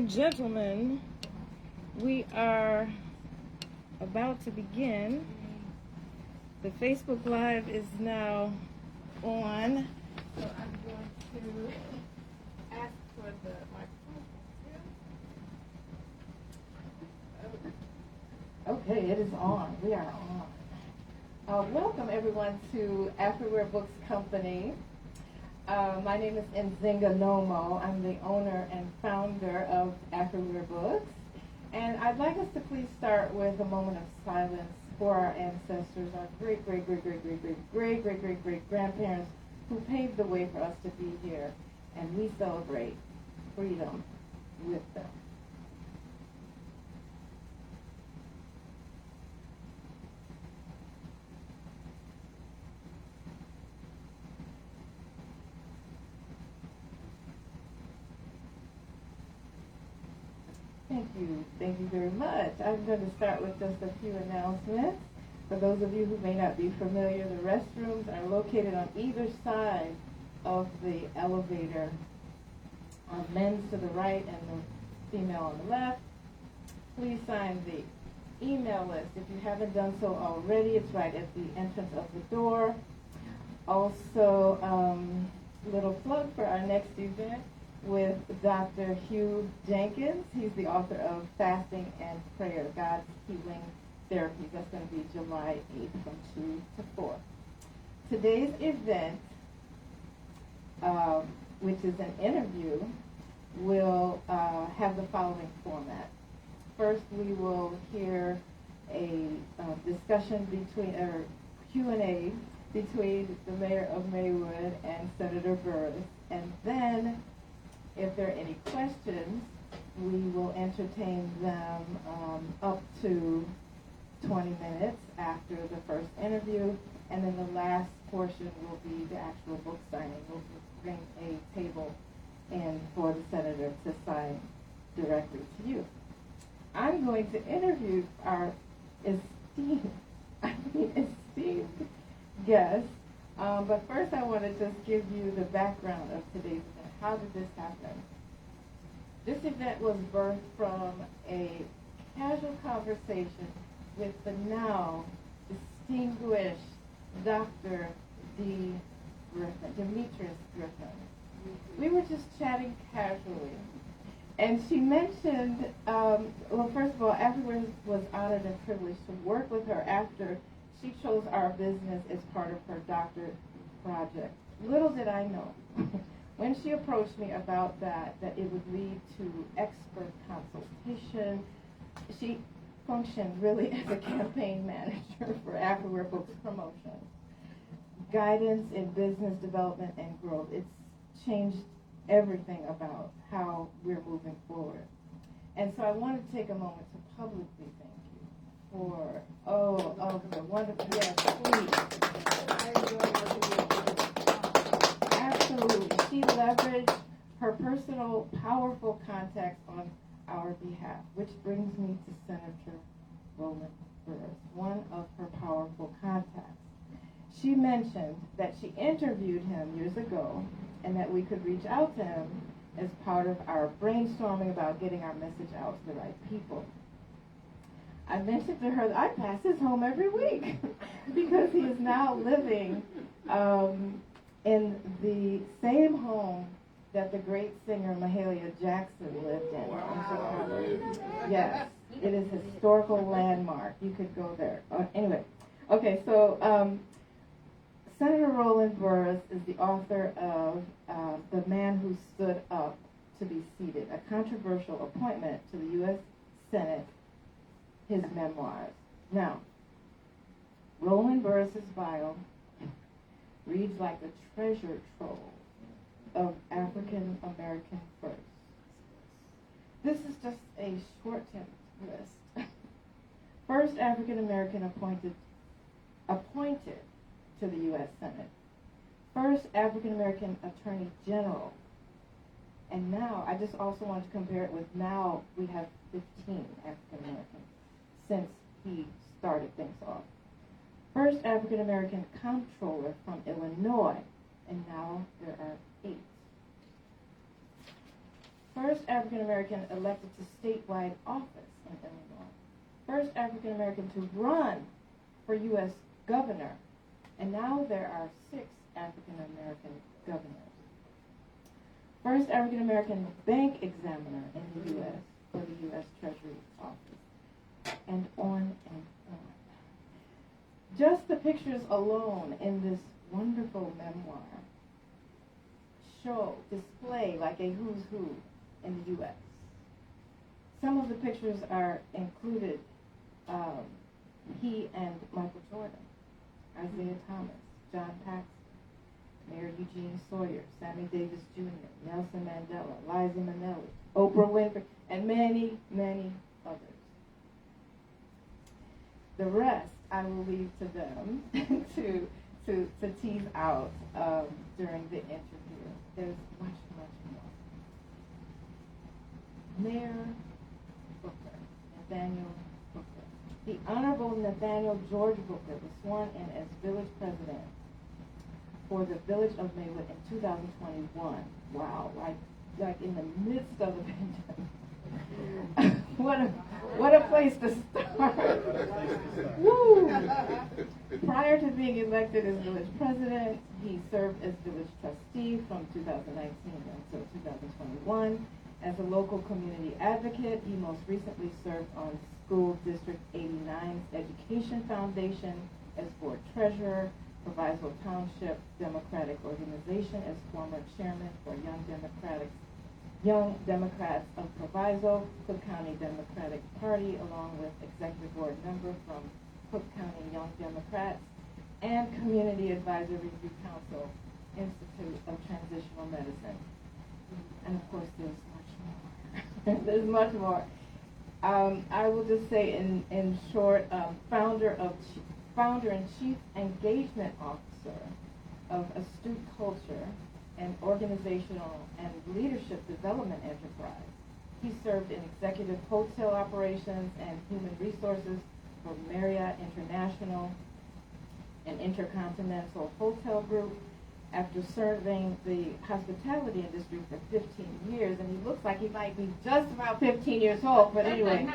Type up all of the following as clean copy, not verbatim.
and gentlemen, we are about to begin. The Facebook Live is now on. So I'm going to ask for the microphone. Okay, it is on. We are on. Welcome everyone to Afriware Books Company. My name is Nzinga Nomo. I'm the owner and founder of Afriware Books. And I'd like us to please start with a moment of silence for our ancestors, our great-great-great-great-great-great-great-great-grandparents who paved the way for us to be here. And we celebrate freedom with them. Thank you very much. I'm going to start with just a few announcements. For those of you who may not be familiar, the restrooms are located on either side of the elevator. Men's to the right and the female on the left. Please sign the email list. If you haven't done so already, it's right at the entrance of the door. Also, little plug for our next event with Dr. Hugh Jenkins. He's the author of Fasting and Prayer, God's Healing Therapies. That's going to be July 8th from 2 to 4. Today's event, which is an interview, will have the following format. First, we will hear a discussion or Q&A between the Mayor of Maywood and Senator Burris. And then, if there are any questions, we will entertain them up to 20 minutes after the first interview, and then the last portion will be the actual book signing. We'll bring a table in for the senator to sign directly to you. I'm going to interview our esteemed guest, but first I want to just give you the background of today's event. How did this happen? This event was birthed from a casual conversation with the now distinguished Dr. Demetrius Griffin. We were just chatting casually, and she mentioned, well, first of all, Afriware was honored and privileged to work with her after she chose our business as part of her doctorate project. Little did I know, when she approached me about that it would lead to expert consultation. She functioned really as a campaign manager for Afriware Books promotion, guidance in business development and growth. It's changed everything about how we're moving forward. And so I wanted to take a moment to publicly thank you for, the wonderful, yes, please. I enjoy working with you. Absolutely. She leveraged her personal, powerful contacts on our behalf, which brings me to Senator Roland Burris, one of her powerful contacts. She mentioned that she interviewed him years ago and that we could reach out to him as part of our brainstorming about getting our message out to the right people. I mentioned to her that I pass his home every week because he is now living in the same home that the great singer Mahalia Jackson lived in Chicago. Yes, it is a historical landmark. You could go there. Anyway, okay, so Senator Roland Burris is the author of The Man Who Stood Up to Be Seated, a controversial appointment to the U.S. Senate, his memoirs. Now, Roland Burris's bio reads like a treasure trove of African American firsts. This is just a short-term list. First African American appointed to the U.S. Senate. First African American Attorney General. And now, I just also want to compare it with now we have 15 African Americans since he started things off. First African American Comptroller from Illinois, and now there are 8. first African American elected to statewide office in Illinois, first African American to run for U.S. governor, and now there are 6 African American governors. First African American bank examiner in the U.S. for the U.S. Treasury Office, and on and on. Just the pictures alone in this wonderful memoir display like a who's who in the U.S. Some of the pictures are included, he and Michael Jordan, Isaiah Thomas, John Paxson, Mayor Eugene Sawyer, Sammy Davis Jr., Nelson Mandela, Liza Minnelli, Oprah Winfrey, and many, many others. The rest I will leave to them to tease out during the interview. There's much, much more. Mayor Booker, Nathaniel Booker. The Honorable Nathaniel George Booker was sworn in as village president for the village of Maywood in 2021. Wow, like in the midst of the pandemic. What a place to start. Woo! Prior to being elected as village president, he served as village trustee from 2019 until 2021. As a local community advocate, he most recently served on School District 89's Education Foundation as board treasurer, Proviso Township Democratic Organization as former chairman for Young Democrats of Proviso, Cook County Democratic Party, along with executive board member from Cook County Young Democrats, and Community Advisory Review Council, Institute of Transitional Medicine. And of course, there's much more. There's much more. I will just say in short, founder and chief engagement officer of Astute Culture, an organizational and leadership development enterprise. He served in executive hotel operations and human resources for Marriott International, an intercontinental hotel group. After serving the hospitality industry for 15 years, and he looks like he might be just about 15 years old, but anyway,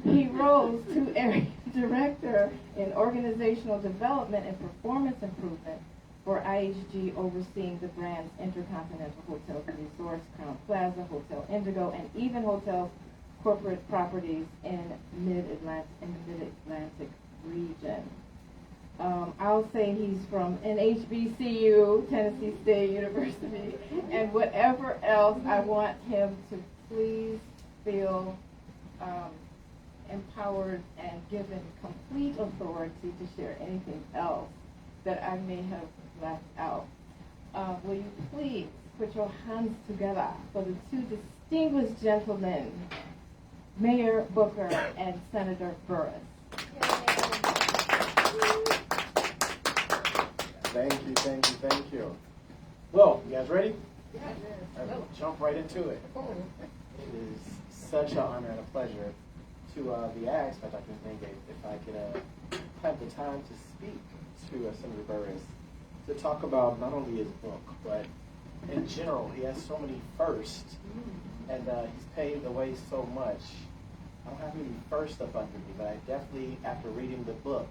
he rose to area director in organizational development and performance improvement for IHG, overseeing the brand's Intercontinental Hotels and Resorts, Crown Plaza, Hotel Indigo, and even hotels corporate properties in the Mid-Atlantic region. I'll say he's from NHBCU, Tennessee State University, and whatever else, I want him to please feel empowered and given complete authority to share anything else that I may have left out. Will you please put your hands together for the 2 distinguished gentlemen, Mayor Booker and Senator Burris. Thank you. Well, you guys ready? Yes. I'll jump right into it. It is such an honor and a pleasure to be asked by Dr. Nzenge if I could have the time to speak to Senator Burris to talk about not only his book, but in general, he has so many firsts, and he's paved the way so much. I don't have any firsts up under me, but I definitely, after reading the book,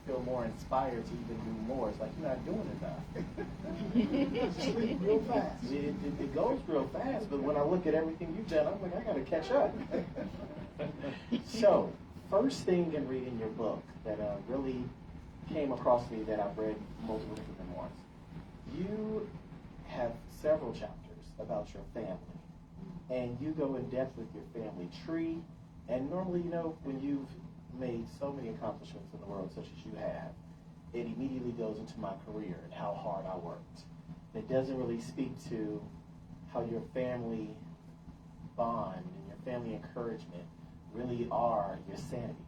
feel more inspired to even do more. It's like, you're not doing enough. It's real fast. It goes real fast, but when I look at everything you've done, I'm like, I gotta catch up. So, first thing in reading your book that really came across me, that I've read multiple different memoirs, you have several chapters about your family, and you go in depth with your family tree. And normally, you know, when you've made so many accomplishments in the world such as you have, it immediately goes into my career and how hard I worked. It doesn't really speak to how your family bond and your family encouragement really are your sanity.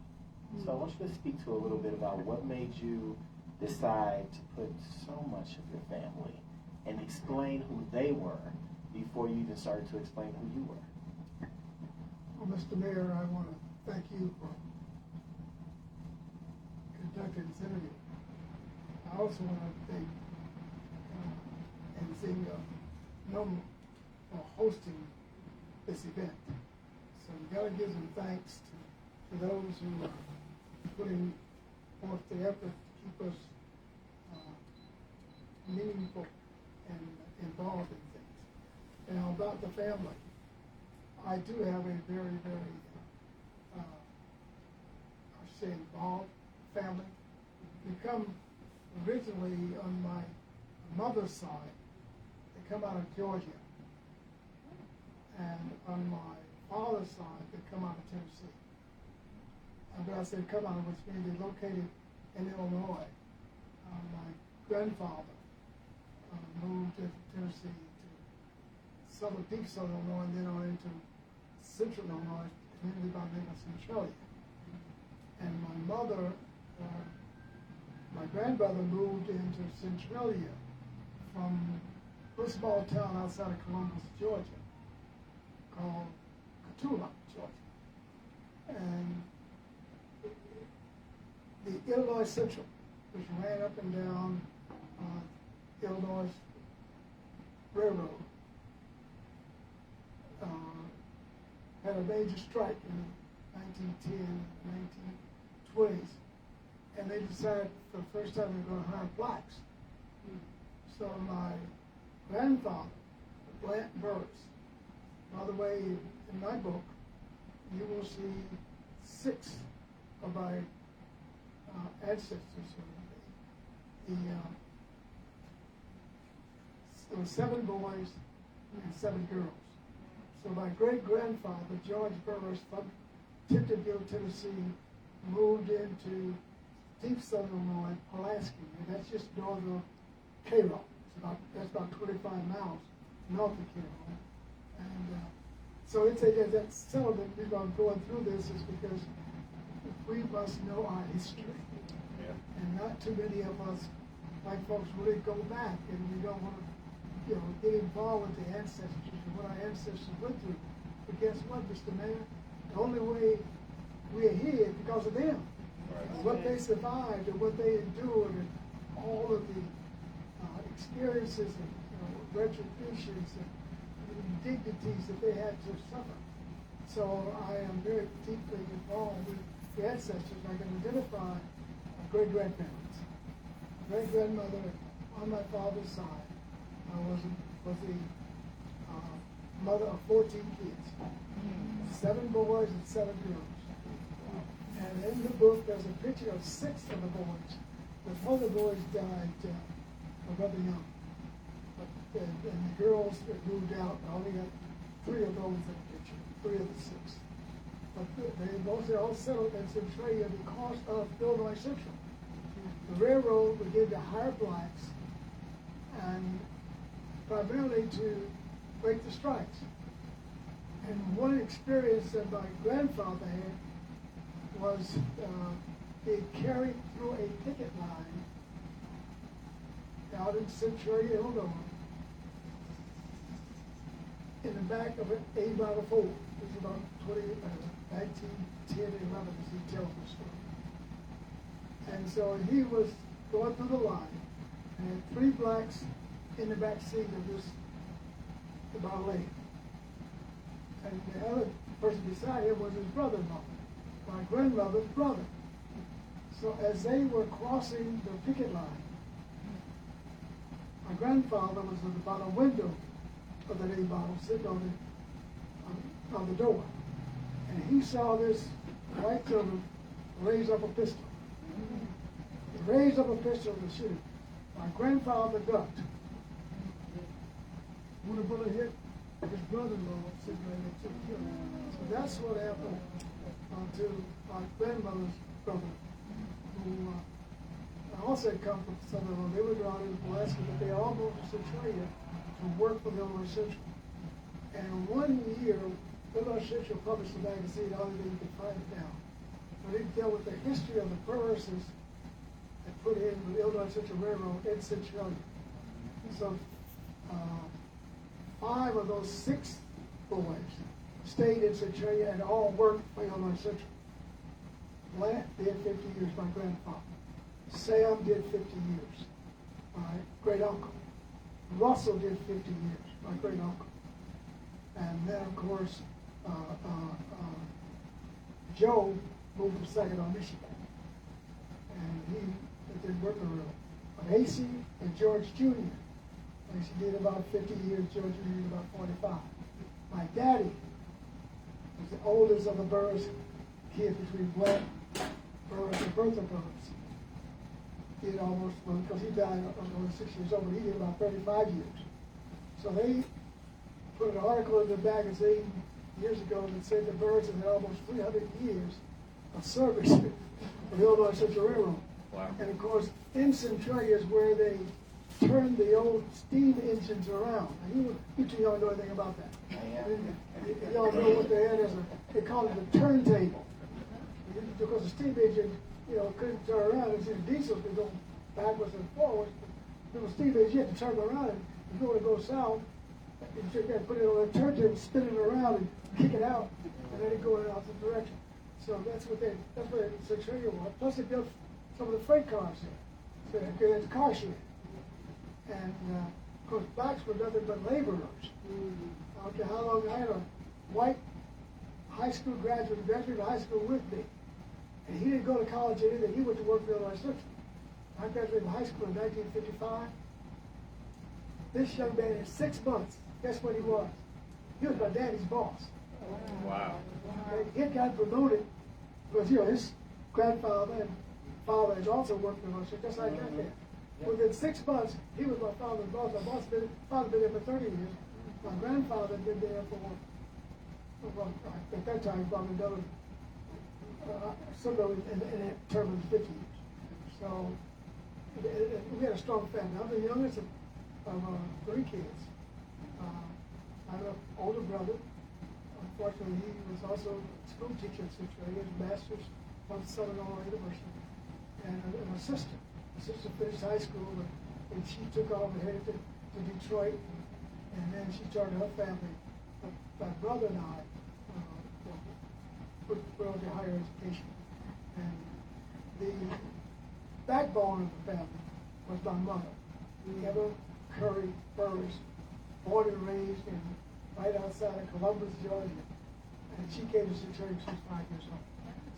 So I want you to speak to a little bit about what made you decide to put so much of your family and explain who they were before you even started to explain who you were. Well, Mr. Mayor, I want to thank you for conducting this interview. I also want to thank Nzinga for hosting this event. So we gotta give some thanks to those who are putting forth the effort to keep us meaningful and involved in things. Now about the family, I do have a very, very, I should say, involved family. We come originally on my mother's side, they come out of Georgia. And on my father's side, they come out of Tennessee. And when I say come out, which means they're located in Illinois. My grandfather moved to Tennessee to deep southern Illinois, and then on into central Illinois, community by the name of Centralia. And my mother, my grandmother moved into Centralia from a small town outside of Columbus, Georgia, called Catula, Georgia. And the Illinois Central, which ran up and down Illinois Railroad, had a major strike in the 1910, 1920s, and they decided for the first time they were going to hire blacks. So my grandfather, Burris, by the way, in my book, you will see 6 of my ancestors. There were 7 boys and 7 girls. So my great-grandfather, George Burris, from Tiptonville, Tennessee, moved into deep southern Illinois, Pulaski, and that's just north of Cairo. That's about 25 miles north of Cairo. And so it's that settlement, reason I'm going through this is because we must know our history. Yeah. And not too many of us, like folks, really go back, and we don't want to get involved with the ancestors and what our ancestors went through. But guess what, Mr. Mayor? The only way we're here is because of them. Right. What they survived and what they endured and all of the experiences and retributions and indignities that they had to suffer. So I am very deeply involved with the ancestors. I can identify great-grandparents. Great-grandmother on my father's side was the mother of 14 kids, 7 boys and 7 girls. And in the book, there's a picture of 6 of the boys. But 4 of the boys died rather young. And the girls that moved out, I only got 3 of those in the picture, 3 of the 6. But they mostly all settled in Centralia because of Illinois Central. The railroad began to hire blacks, and primarily to break the strikes. And one experience that my grandfather had was they carried through a picket line out in Centralia, Illinois, in the back of an 8x4. It was about 1910 and 11 as he tells the story. And so he was going through the line, and had 3 blacks in the back seat of this about lane. And the other person beside him was his brother-in-law, my grandmother's brother. So as they were crossing the picket line, my grandfather was at the bottom window of that 8-bottle sitting on the door. And he saw this white gentleman raise up a pistol. He raised up a pistol to shoot. My grandfather ducked. When the bullet hit, his brother-in-law sitting right next to him. So that's what happened to my grandmother's brother, who also come from Southern Illinois. They were drawn into Pulaski, but they all moved to Centralia to work for the Illinois Central. And one year, Illinois Central published a magazine, all you can find it now. But it dealt with the history of the Burrises that put in the Illinois Central Railroad in Centralia. So 5 of those 6 boys stayed in Centralia and all worked for Illinois Central. Blant did 50 years, my grandfather. Sam did 50 years, my great uncle. Russell did 50 years, my great uncle. And then, of course, Joe moved from Saginaw, Michigan. And he didn't work real. But AC and George Jr., AC did about 50 years, George Jr. did about 45. My daddy was the oldest of the Burris kids between Black Burris and Bertha Burris. He had almost, because he died only 6 years old, but he did about 35 years. So they put an article in the magazine years ago that said the Burris had almost 300 years of service for the Illinois Central Railroad. Wow. And of course, in Centralia is where they turned the old steam engines around. Now, you two y'all know anything about that? Y'all know what they had as they call it a turntable. Because the steam engine, couldn't turn around. And see, the diesels could go backwards and forwards. But the steam engine, you had to turn around. And if you want to go south, you had to put it on a turntable, spin it around, and kick it out, and then it go in the opposite direction. So that's where Centralia was. Plus, they built some of the freight cars there. So it's a car shed. And of course, blacks were nothing but laborers. I don't care how long. I had a white high school graduated high school with me, and he didn't go to college or anything. He went to work for Illinois Central. I graduated high school in 1955. This young man in 6 months, guess what he was? He was my daddy's boss. Wow. And he had gotten promoted because his grandfather and father had also worked for Illinois Central, just like I did. Within 6 months, he was my father's boss. My father been there for 30 years. My grandfather had been there for, at that time, probably another, somewhere in a term of 50 years. So we had a strong family. I'm the youngest of 3 kids. I have an older brother. Unfortunately, he was also a school teacher at Centralia, his master's from Southern Illinois University, and a sister. My sister finished high school, and she took off and headed to Detroit, and then she started her family. My brother and I put on to higher education, and the backbone of the family was my mother, Eva Curry Burris, born and raised right outside of Columbus, Georgia, and she came to Centralia when she was 5 years old.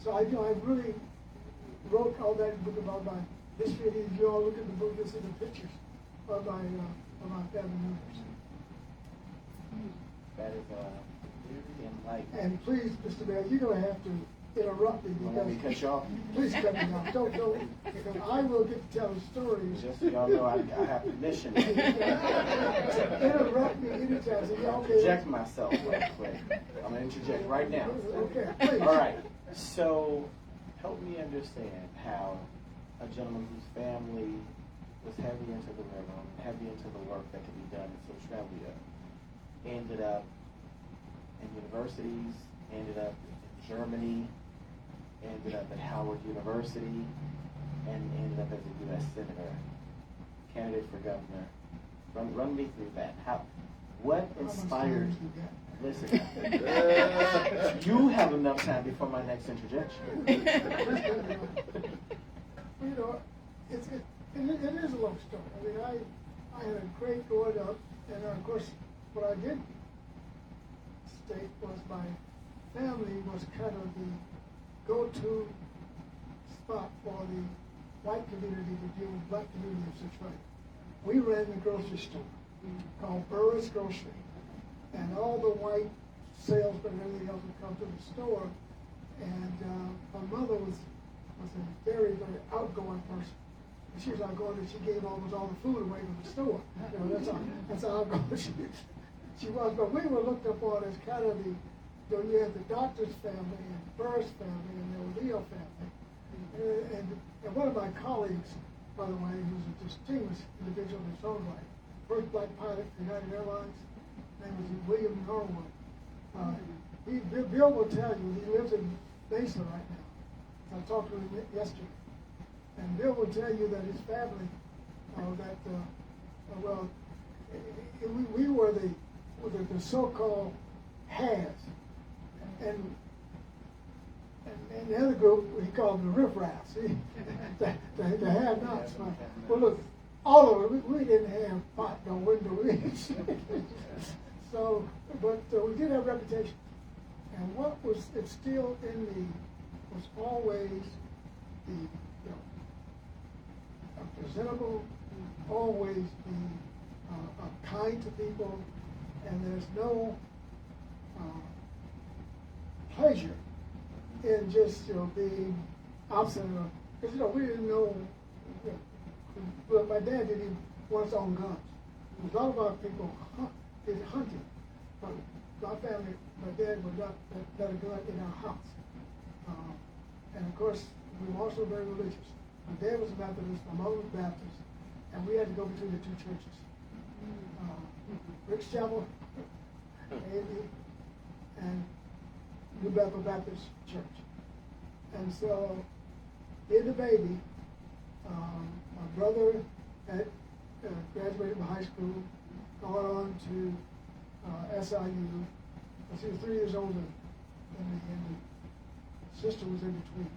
So I really wrote all that book about my history. If you all look at the book, you'll see the pictures of my family members. That is very enlightening. And please, Mr. Mayor, you're going to have to interrupt me Let me cut because you off. please cut me off. Don't, because I will get to telling stories. Just so y'all know, I have permission to Interrupt me anytime. So y'all can interject myself real quick. I'm going to interject right now. Okay, please. All right. So help me understand how a gentleman whose family was heavy into the railroad, heavy into the work that could be done in Centralia, ended up in universities, ended up in Germany, ended up at Howard University, and ended up as a U.S. Senator, candidate for governor. Run me through that. What inspired? Listen, you have enough time before my next interjection. It is a long story. I mean, I had a great growing up, and of course, what I did state was my family was kind of the go-to spot for the white community to deal with black community of Centralia. We ran the grocery store called Burris Grocery, and all the white salesmen and everything else would come to the store. And my mother was a very, very outgoing person. She was outgoing, and she gave almost all the food away from the store. That's how outgoing she was. But we were looked upon as kind of you had the doctor's family and Burris family and the O'Neill family. And one of my colleagues, by the way, who's a distinguished individual in his own right, first black pilot for United Airlines, his name was William Norwood. Bill will tell you, he lives in Mesa right now. I talked to him yesterday. And Bill will tell you that his family, we were the so-called haves. And the other group, he called them the riffraffs, the have-nots. Well, look, all of it, we didn't have pot, no window. So, but we did have reputation. And what was instilled in me was always the, presentable, always be kind to people, and there's no pleasure in just being absent of, because we didn't know. But my dad didn't even want his own guns. A lot of our people did hunting, but my family, my dad would not let a gun in our house. And of course, we were also very religious. My dad was a Methodist, my mother was Baptist, and we had to go between the two churches. Rick's Chapel, and New Bethel Baptist Church. And so, in the baby, my brother had graduated from high school, gone on to SIU, because he was 3 years older than me, and the sister was in between,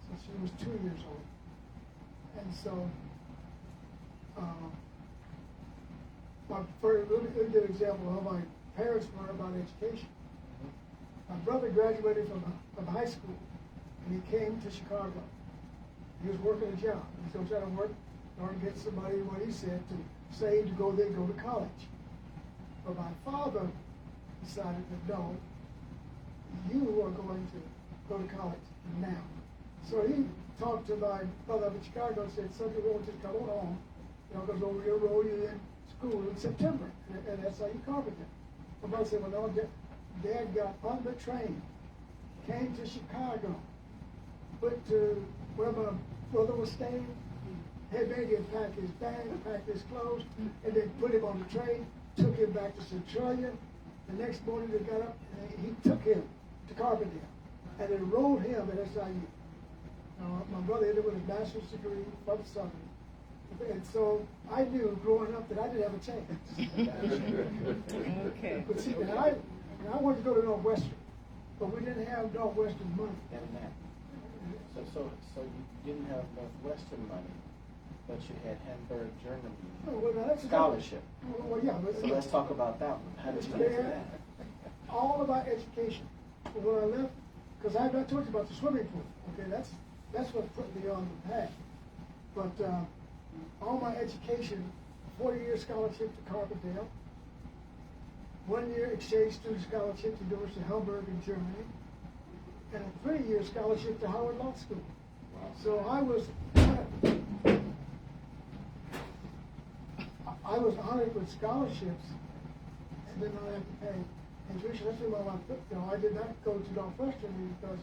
so she was 2 years old. And so, my first really good example of how my parents were about education. My brother graduated from high school, and he came to Chicago. He was working a job. He was going to try to work in order to get somebody, what he said, to save to go there, go to college. But my father decided that no, you are going to go to college now. So he talked to my brother up in Chicago and said, son, you won't just come on home, because we'll enroll you in school in September, and that's how you carpenter. My brother said, well, no, Dad got on the train, came to Chicago, went to where my brother was staying, had made him pack his bag, pack his clothes, and then put him on the train, took him back to Centralia. The next morning they got up, and he took him to Carbondale, and enrolled him at SIU. My brother ended with a master's degree from Southern. And so I knew growing up that I didn't have a chance. Okay. But see, I wanted to go to Northwestern, but we didn't have Northwestern money. So you didn't have Northwestern money, but you had Hamburg, Germany scholarship. Well, yeah. So let's talk about that one. How did you get to that? All about education. But when I left, because I told you about the swimming pool. Okay, that's what put me on the path. But all my education, 4-year scholarship to Carbondale, 1-year exchange student scholarship to the University of Hamburg in Germany, and a 3-year scholarship to Howard Law School. Wow. So I was honored with scholarships, and did not have to pay tuition. That's why I did not go to Northwestern, because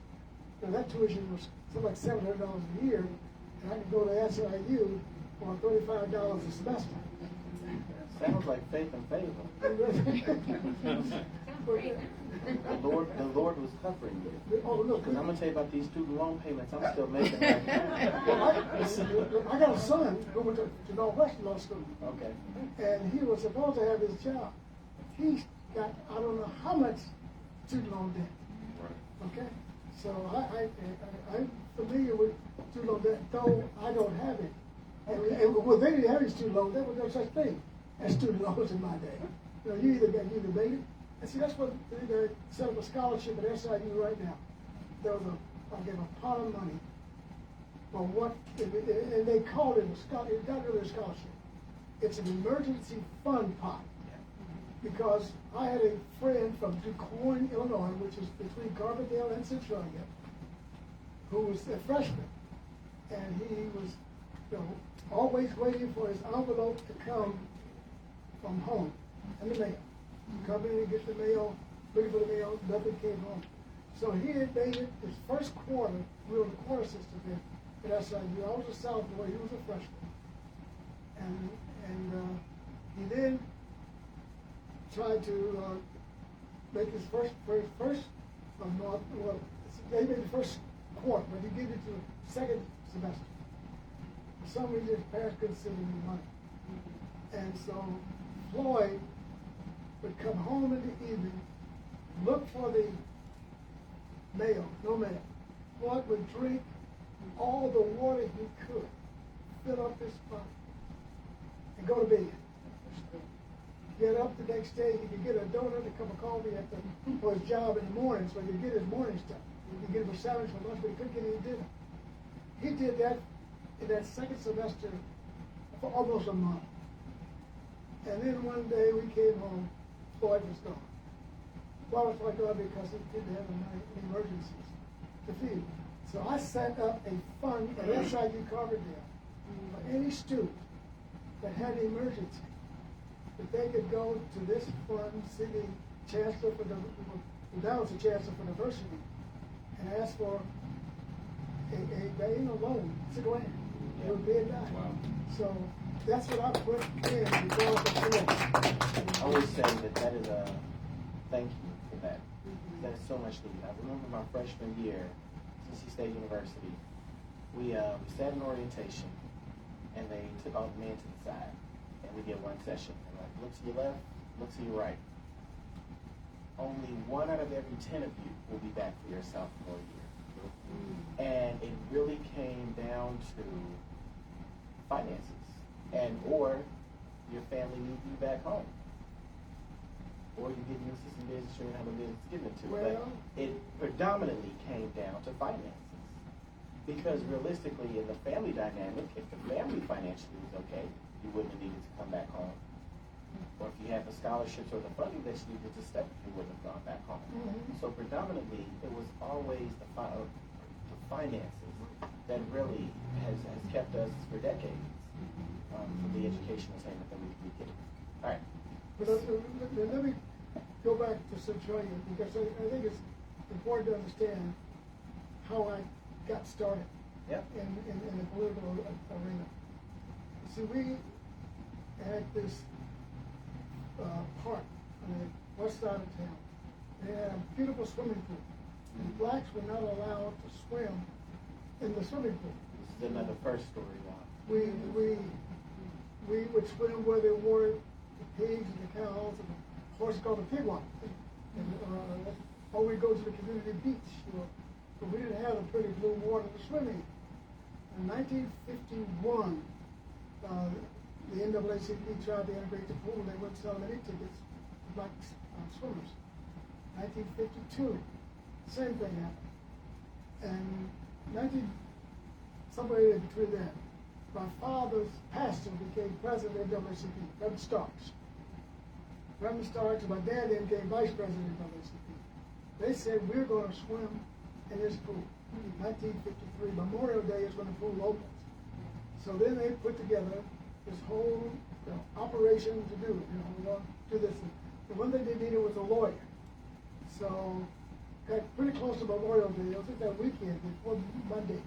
that tuition was something like $700 a year, and I could go to SIU for $35 a semester. Sounds like faith and favor. The Lord was covering you. Oh, look, because I'm going to tell you about these student loan payments I'm still making right now. Well, I got a son who went to Northwestern Law School. Okay. And he was supposed to have his job. He got, I don't know how much student loan debt. Right. Okay? So I'm familiar with student loan debt, though I don't have it. And well, they didn't have any student loans. There was no such thing as student loans in my day. You either made it. And see, that's what they set up a scholarship at SIU right now. There was I gave a pot of money for what, and they called it a scholarship. It's not really a scholarship. It's an emergency fund pot. Because I had a friend from DuQuoin, Illinois, which is between Carbondale and Centralia, who was a freshman. And he was always waiting for his envelope to come from home in the mail. Come in and get the mail, looking for the mail, nothing came home. So he had made it his first quarter. We were in the quarter system at SIU. I was a sophomore, he was a freshman. And he then tried to make his first they made the first quarter, but he gave it to the second semester. For some reason, his parents couldn't send him any money. And so Floyd would come home in the evening, look for the mail, no mail. Floyd would drink all the water he could, fill up his pot, and go to bed. get up the next day, he could get a donut, a cup of coffee for his job in the morning, so he could get his morning stuff. He could get him a sandwich for lunch, but he couldn't get any dinner. He did that in that second semester for almost a month. And then one day we came home, Floyd was gone. Why was Floyd gone? Because he didn't have any emergencies to feed. So I set up a fund at SIU Carbondale for any student that had an emergency, that they could go to this fund, see the chancellor for the chancellor for the university, and ask for a loan. It's a grant. It would be a dime. Wow. So that's what I put in because of the I would say that is a thank you for that. That is so much needed. I remember my freshman year, NC State University, we sat in orientation, and they took all the men to the side, and we did one session. They're like, look to your left, look to your right. Only 1 out of every 10 of you will be back for your sophomore year. And it really came down to finances, and or your family needs you back home, or you're getting into some business you don't have a business to get into. But it predominantly came down to finances, because realistically, in the family dynamic, if the family financially was okay, you wouldn't have needed to come back home. Or if you had the scholarships or the funding that you needed to step, you wouldn't have gone back home. So predominantly, it was always the finances that really has kept us for decades from the educational attainment that we get. All right. But let me go back to Centralia, because I think it's important to understand how I got started in the political arena. See, we had this park on the west side of town. They had a beautiful swimming pool. And blacks were not allowed to swim in the swimming pool. This is another first story now. We would swim where they watered the pigs and the cows and the horses called the pig water. Or we'd go to the community beach, but we didn't have the pretty blue water to swim in. In 1951, the NAACP tried to integrate the pool. They wouldn't sell any tickets to black swimmers. 1952, same thing happened. And somewhere in between that, my father's pastor became president of NAACP, Reverend Starks. Reverend Starks and my dad then became vice president of NAACP. They said, we're going to swim in this pool. 1953, Memorial Day is when the pool opens. So then they put together this whole operation to do it. We want to do this. The one thing they needed was a lawyer. So got pretty close to Memorial Day. It was just that weekend before Monday.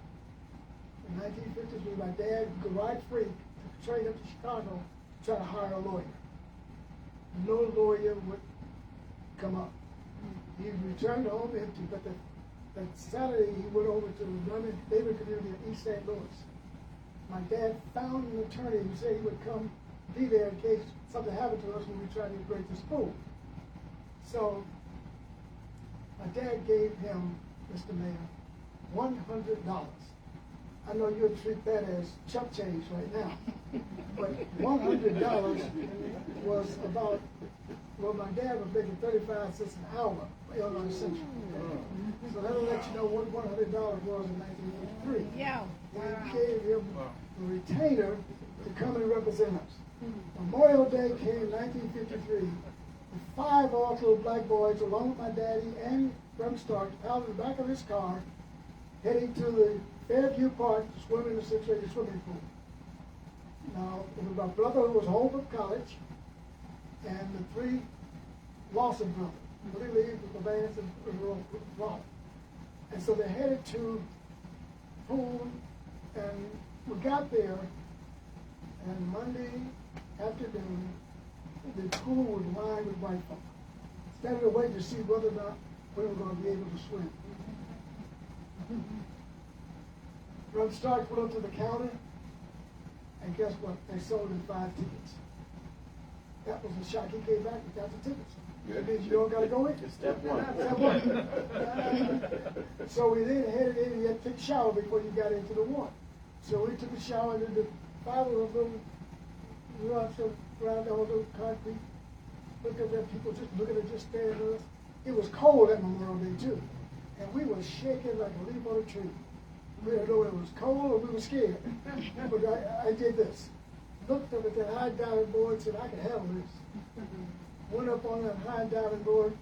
In 1953, my dad would go ride free to train up to Chicago to try to hire a lawyer. No lawyer would come up. He returned home empty, but that Saturday he went over to the Roland David community in East St. Louis. My dad found an attorney who said he would come be there in case something happened to us when we tried to integrate the school. So my dad gave him, Mr. Mayor, $100. I know you'll treat that as chump change right now, but $100 was about, well, my dad was making 35 cents an hour for Illinois Central. So that'll let you know what $100 was in 1983. Yeah. He gave him a retainer to come and represent us. Memorial Day came in 1953. The 5 little black boys, along with my daddy and Reverend Stark, out in the back of his car, heading to the Fairview Park to swim in the sixth-grade swimming pool. Now, it was my brother who was home from college, and the 3 Lawson brothers, Willie Lee, the Vance, and Roland. And so they headed to the pool, and we got there, and Monday afternoon, the pool was lined with white folk. Standing there waiting to see whether or not we were going to be able to swim. Reverend Stark went up to the counter, and guess what? They sold him 5 tickets. That was a shock. He came back and got the tickets. That means you don't got to go in. Step one. Step one. So we then headed in, and you had to take a shower before you got into the water. So we took a shower, and the 5 of them little runs around the whole little concrete look at that, people just looking at just staring at us. It was cold that Memorial Day too, and we were shaking like a leaf on a tree. We didn't know it was cold or we were scared. But I did this. Looked up at that high diving board and said, I can handle this. Went up on that high diving board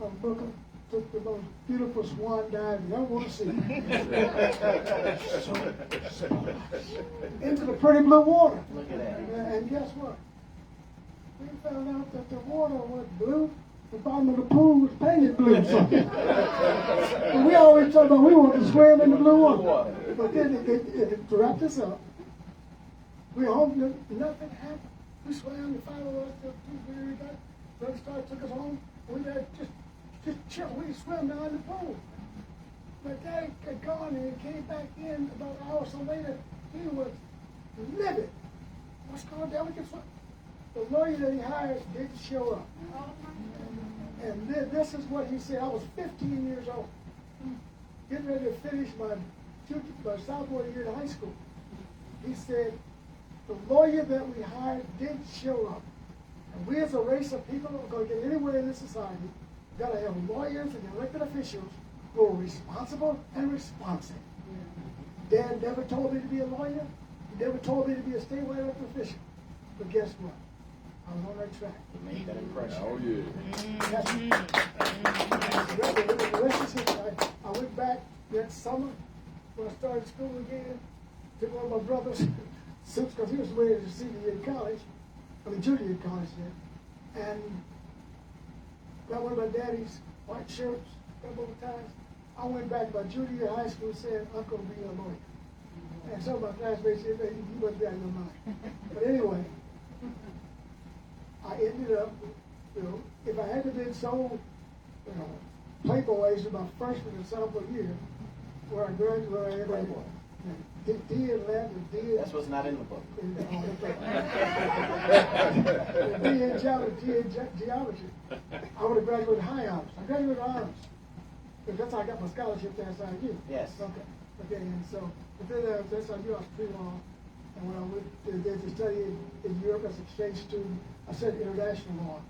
on Booker, took the most beautiful swan dive you ever want to see. Into the pretty blue water. Look at that. And guess what? We found out that the water was blue. The bottom of the pool was painted blue. And we always talk about we want to swim in the blue water. But then to wrap this up, we home, nothing happened. We swam, the 5 of us, the 2 very got, Brother Star took us home. We just chill. We swam down in the pool. But Daddy had gone and he came back in about an hour or so later. He was livid. What's going on, Dad? We can swim. The lawyer that he hired didn't show up. And this is what he said. I was 15 years old, getting ready to finish my sophomore year in high school. He said, the lawyer that we hired didn't show up. And we as a race of people are going to get anywhere in this society. We've got to have lawyers and elected officials who are responsible and responsive. Dad never told me to be a lawyer. He never told me to be a statewide elected official. But guess what? I was on that track. You made that impression. Oh, yeah. The rest is history. I went back that summer when I started school again. Took one of my brother's suits because he was away as a senior year in college. Junior year in college then. And got one of my daddy's white shirts, double ties. I went back my junior year in high school and said, I'm going to be a lawyer. And some of my classmates said, hey, you must be out of your mind. But anyway, I ended up, if I hadn't been so, playboys in my freshman and sophomore year, where I graduated, Playboy. D in Latin, D in... That's what's not in the book. D in geology, D in geology. I would have graduated high honors. I graduated honors. Because that's how I got my scholarship to SIU. Yes. Okay, and so, but then at SIU I was pre-law, and when I went to study in Europe as an exchange student, I studied international law.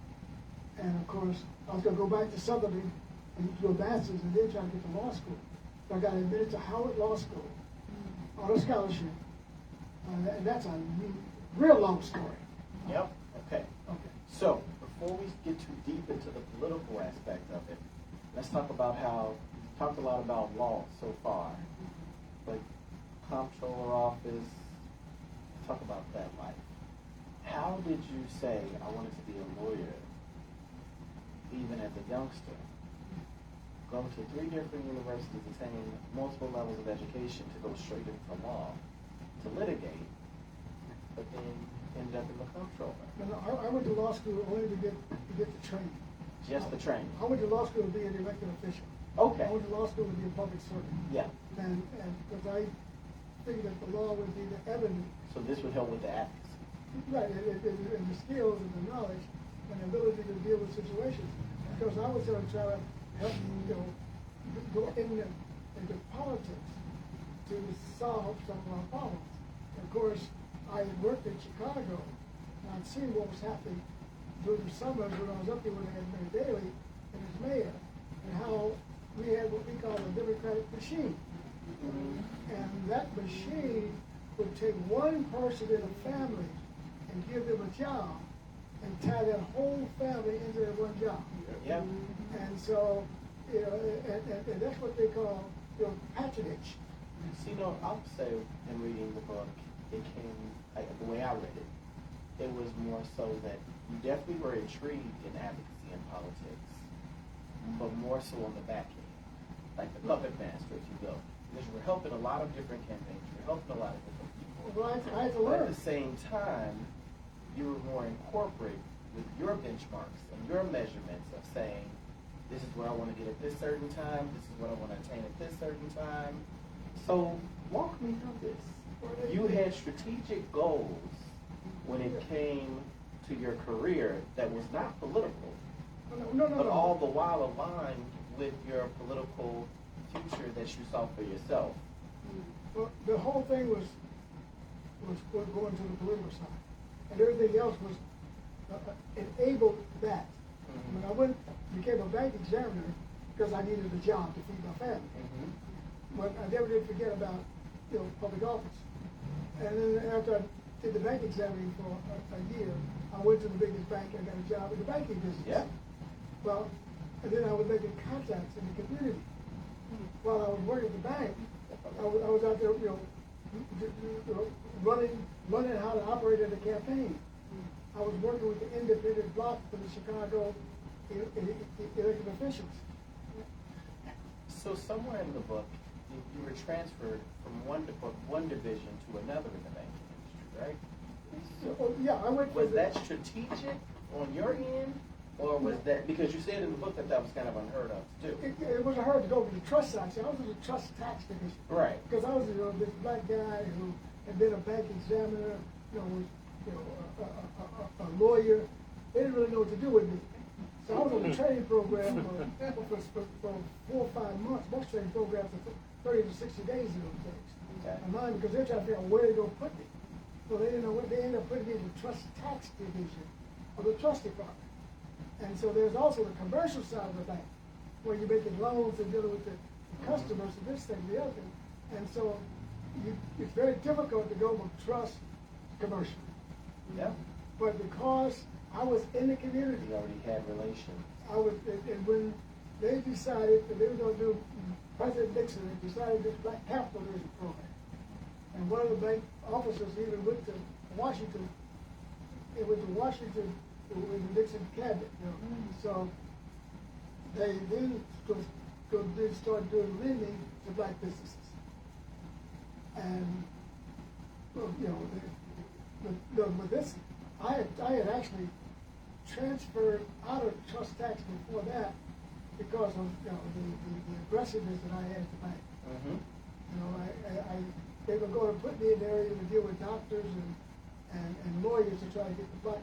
And of course, I was going to go back to Southern and do a master's and then try to get to law school. So I got admitted to Howard Law School on a scholarship. And that's a real long story. Yep. Okay. So, before we get too deep into the political aspect of it, let's talk about how we've talked a lot about law so far, but comptroller office, talk about that life. How did you say I wanted to be a lawyer, even as a youngster? Go to 3 different universities, attaining multiple levels of education to go straight into law, to litigate, but then ended up in the comptroller. No, I went to law school only to get the training. Just the training. I went to law school to be an elected official. Okay. I went to law school to be a public servant. Yeah. And because I figured that the law would be the evidence. So this would help with the advocacy. Right, and the skills and the knowledge and the ability to deal with situations. Because I was going to try to help go into politics to solve some of our problems. And of course, I had worked in Chicago, and I'd seen what was happening during the summers when I was up there when they had Mayor Daley and his mayor, and how we had what we call a democratic machine. And that machine would take one person in a family and give them a job and tie that whole family into that one job. Yep. And so, and that's what they call, patronage. See, I'll say in reading the book, it came, the way I read it, it was more so that you definitely were intrigued in advocacy and politics, but more so on the back end, like the puppet master, if you will. Because you were helping a lot of different campaigns, you were helping a lot of different people. Well, I had to But learn. at the same time, you were more in corporate with your benchmarks and your measurements of saying, this is what I want to get at this certain time, this is what I want to attain at this certain time. So walk me through this. You had strategic goals when it came to your career that was not political, but all the while aligned with your political future that you saw for yourself. Well, the whole thing was going to the political side, and everything else was enabled that. When I became a bank examiner, because I needed a job to feed my family. But I never did forget about, public office. And then after I did the bank examining for a year, I went to the biggest bank and got a job in the banking business. Yeah. Well, and then I was making contacts in the community. While I was working at the bank, I was out there, running how to operate in the campaign. I was working with the independent bloc for the Chicago elected officials. So somewhere in the book, you were transferred from one division to another in the banking industry, right? So, yeah, I went. Was that strategic on your end, or was that because you said in the book that was kind of unheard of to do? It was hard to go to the trust side. See, I was in the trust tax division. Right. Because I was this black guy who had been a bank examiner, was a lawyer. They didn't really know what to do with me. So I was on the training program for 4 or 5 months. Most training programs are 30 to 60 days in those days. Okay. And mine, because they're trying to figure out where they're going to put me. So they didn't know what they ended up putting me in the trust tax division of the trust department. And so there's also the commercial side of the bank, where you're making loans and dealing with the customers and this thing, the other thing. And so it's very difficult to go from trust to commercial. Yeah. But because I was in the community, You already had relations. and when they decided that they were going to do, President Nixon had decided this black capitalism program. And one of the bank officers even went to Washington. It went to Washington with the Nixon cabinet. So they then start doing lending to black businesses. And with this, I had actually transferred out of trust tax before that because of the aggressiveness that I had at the bank. They were going to put me in the area to deal with doctors and lawyers to try to get the black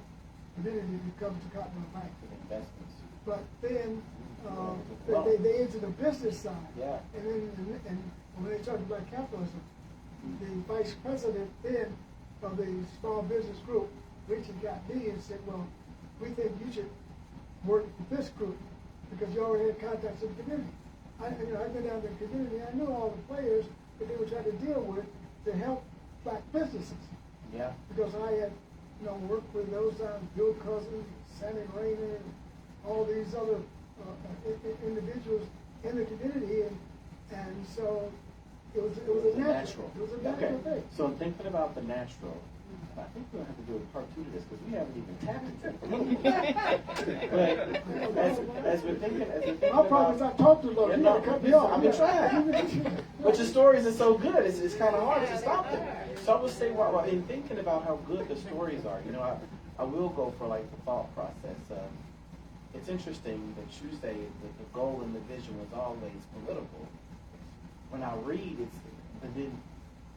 community to come to Continental Bank. Investments. But then they entered the business side. Yeah. And when they started black capitalism, the vice president then of the small business group reached and got me and said, well, we think you should work with this group because you already had contacts in the community. I've been down in the community. I knew all the players that they were trying to deal with to help black businesses. Yeah. Because I had, worked with those Bill Cousins, Sammy Rayner, and all these other individuals in the community, and so it was a natural. It was a natural thing. So thinking about the natural, I think we'll have to do a part 2 to this because we haven't even tapped into it. But as we're thinking My problem is I talk too long. You gotta cut me off. I've been trying. But your stories are so good, it's kind of hard to stop them. So I would say, while in thinking about how good the stories are, I will go for like the thought process. It's interesting that you say that the goal and the vision was always political. When I read,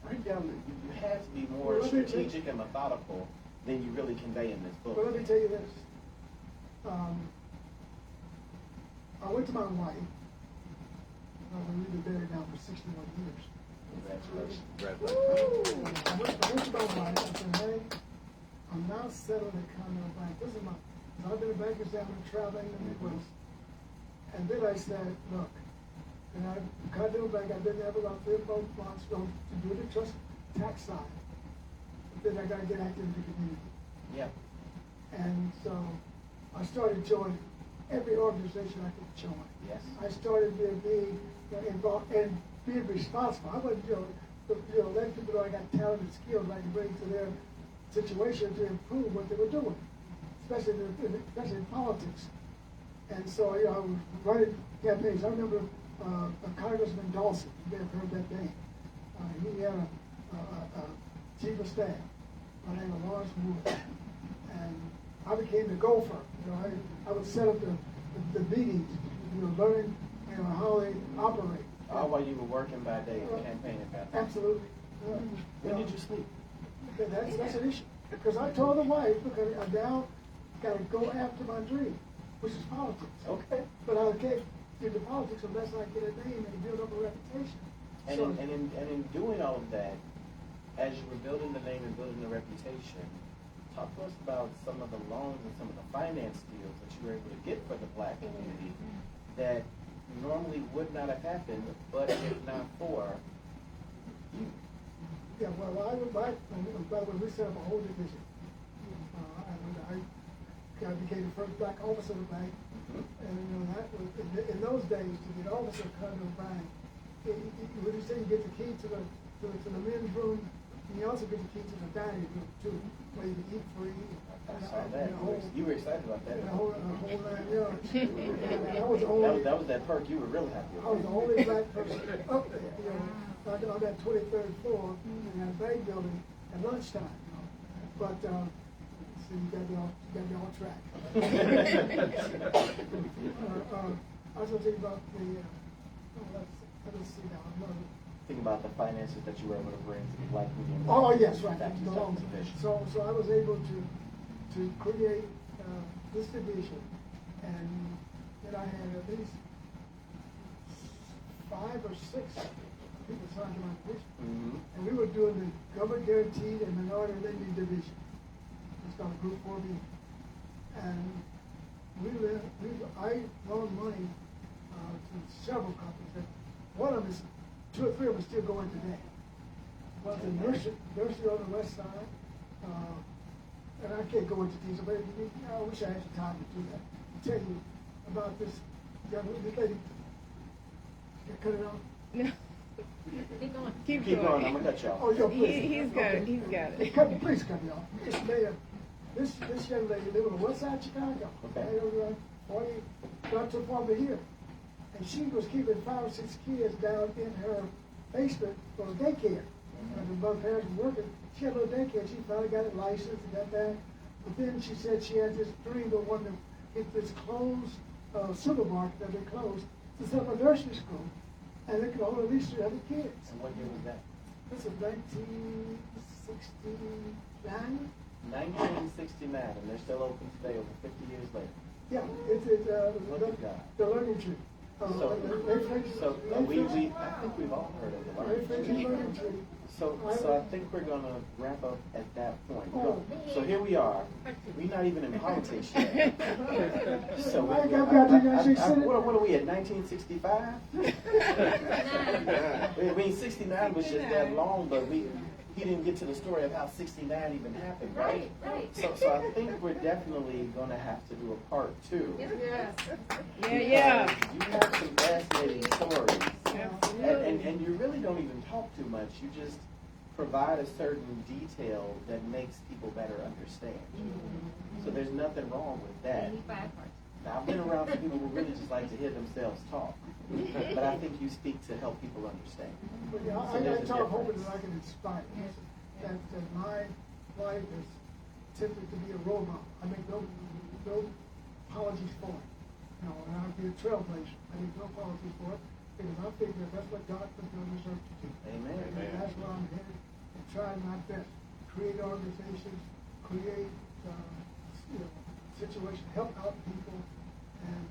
break down, you have to be more strategic and methodical than you really convey in this book. But let me tell you this. I went to my wife. We've been married now for 61 years. Congratulations. I went to my wife and said, hey, I'm now settled at Continental Bank. This is I've been a bank examiner traveling in the Midwest. And then I said, look, Continental Bank, I've been there for about 3 or 4 months to do the trust tax side. But then I got to get active in the community. Yeah. And so I started joining every organization I could join. Yes. I started being involved and being responsible. I wasn't, letting people know I got talent and skills I could bring to their situation to improve what they were doing, especially in politics. And so, I was running campaigns. I remember Congressman Dawson, you may have heard that name. He had a chief of staff by the name of Lawrence Moore. And I became the gopher. I would set up the meetings, learning how they operate. All while you were working by day and campaigning by day. Absolutely. When did you sleep? That's an issue. Because I told the wife, look, I now got to go after my dream, which is politics. Okay. But I can't do the politics unless I get a name and build up a reputation. And in doing all of that, as you were building the name and building the reputation, talk to us about some of the loans and some of the finance deals that you were able to get for the Black community that normally would not have happened, but if not for you. Yeah, well, I went back, by the way, we set up a whole division. I became the first Black officer of the bank. And that was, in those days, to get officer of the bank, when you say you get the key to the men's room, you also get the key to the dining room too, where you can eat free. I saw that. You were excited about that. And a whole 9 yards. I was the only, that was that perk you were really happy with. I was the only Black person up there, on that 23rd floor in that bank building at lunchtime. But so you got me on track. I was going to think about the. Let's see now. Think about the finances that you were able to bring to the Black community. Oh yes, right. Back to the division. So I was able to create this division, and then I had at least 5 or 6 people signed to my division, and we were doing the government guaranteed and minority lending division. It's called Group 4B, and I loaned money to several companies. One of them is 2 or 3 of them still going today. Well, the nursery on the west side, and I can't go into detail, but I wish I had the time to do that. I'll tell you about this lady. Cut it off? No. Keep going. Keep going. going. I'm gonna cut you off. Oh, yeah, please. He's got it. He's got it. Please cut me off. This young lady lived on the west side of Chicago. Okay. 40, got to apartment here. And she was keeping 5 or 6 kids down in her basement for daycare. And both parents were working. She had a little daycare. She finally got it licensed and got that. But then she said she had this dream of wanting to get this closed supermarket that they closed to set up a nursery school. And they could hold at least 300 kids. And what year was that? This is 1969. 1969, and they're still open today, over 50 years later. Yeah, it's the learning tree. I think we've all heard of the learning tree. So I think we're gonna wrap up at that point. So here we are. We're not even in politics yet. So what are we at? 1965? I mean, 69 was just that long, but he didn't get to the story of how 69 even happened, right? Right. So I think we're definitely going to have to do a part 2. Yes. Yeah. You have some fascinating stories. Absolutely. And you really don't even talk too much. You just provide a certain detail that makes people better understand. So there's nothing wrong with that. Now, I've been around some people who really just like to hear themselves talk. But I think you speak to help people understand. But yeah, So I there's a talk hoping difference. that I can inspire. That my life is tempted to be a role model. I make no apologies for it. And I'll be a trailblazer. I make no apologies for it because I figure that's what God put me on this earth to do. Amen. And that's where I'm headed and trying my best. Create organizations, create situations, help out people. And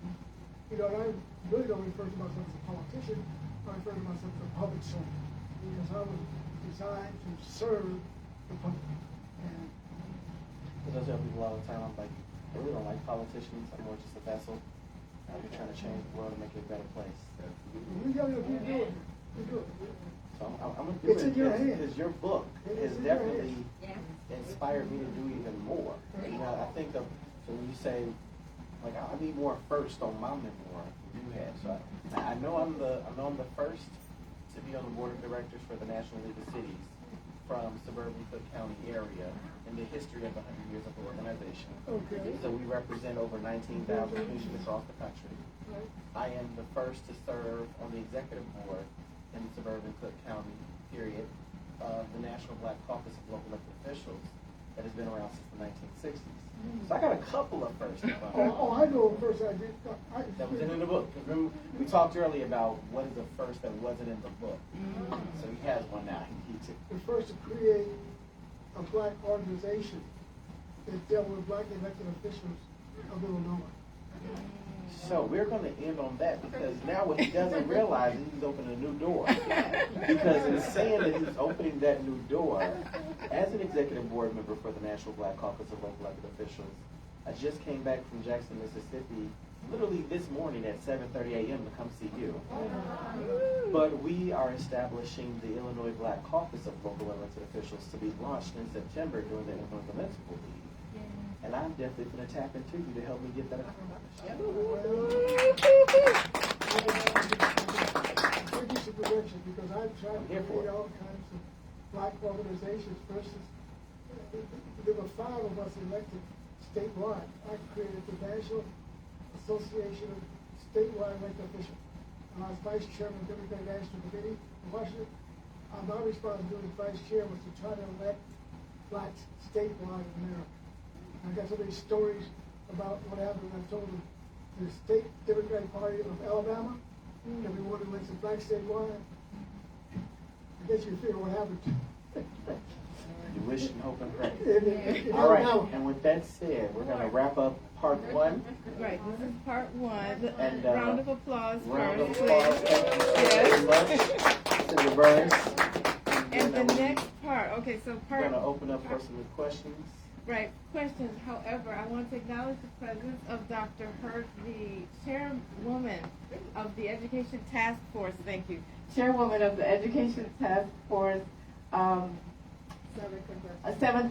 I really don't refer to myself as a politician. I refer to myself as a public servant because I was designed to serve the public. And Because I tell people all the time, I'm like, I really don't like politicians. I'm more just a vessel. I'm just trying to change the world and make it a better place. we got to do it. We do it. So I'm going to do It's it in your hands. because your book It has is in your definitely hands. inspired me to do even more. I think of, so when you say, like, I need more first on my memoir than you had. So I know I'm the first to be on the board of directors for the National League of Cities from Suburb and Cook County area in the history of the 100 years of the organization. Okay. So we represent over 19,000 communities across the country. Right. I am the first to serve on the executive board in Suburban Cook County, period, of the National Black Caucus of Local Elected Officials that has been around since the 1960s. So I got a couple of firsts. I know first I did. That wasn't in the book. Remember, we talked earlier about what is a first that wasn't in the book. So he has one now. He keeps it. The first to create a black organization that dealt with black elected officials of Illinois. So we're going to end on that because now what he doesn't realize is he's opening a new door. Because in saying that he's opening that new door, as an executive board member for the National Black Caucus of Local Elected Officials, I just came back from Jackson, Mississippi, literally this morning at 7:30 a.m. to come see you. But we are establishing the Illinois Black Caucus of Local Elected Officials to be launched in September during the Illinois Municipal League. And I'm definitely going to tap into you to help me get that accomplished. Because I've tried to create all kinds of black organizations versus there were 5 of us elected statewide. I created the National Association of Statewide Elected Officials. And I was vice chairman of the Democratic National Committee in Washington. My responsibility as vice chair was to try to elect blacks statewide in America. I got so many stories about what happened when I told them the state Democratic Party of Alabama that we wanted to elect some blacks statewide. I guess you figure what happened. You wish and hope and pray. All right, and with that said, we're going to wrap up part 1. Right, this is part 1. And, round of applause Round of first, applause. please. Thank you so very much to the Burris. And the next part, okay, so We're part... going to open up for some questions. Right, questions. However, I want to acknowledge the presence of Dr. Hurt, the chairwoman of the Education Task Force. Thank you. Chairwoman of the Education Task Force, 7th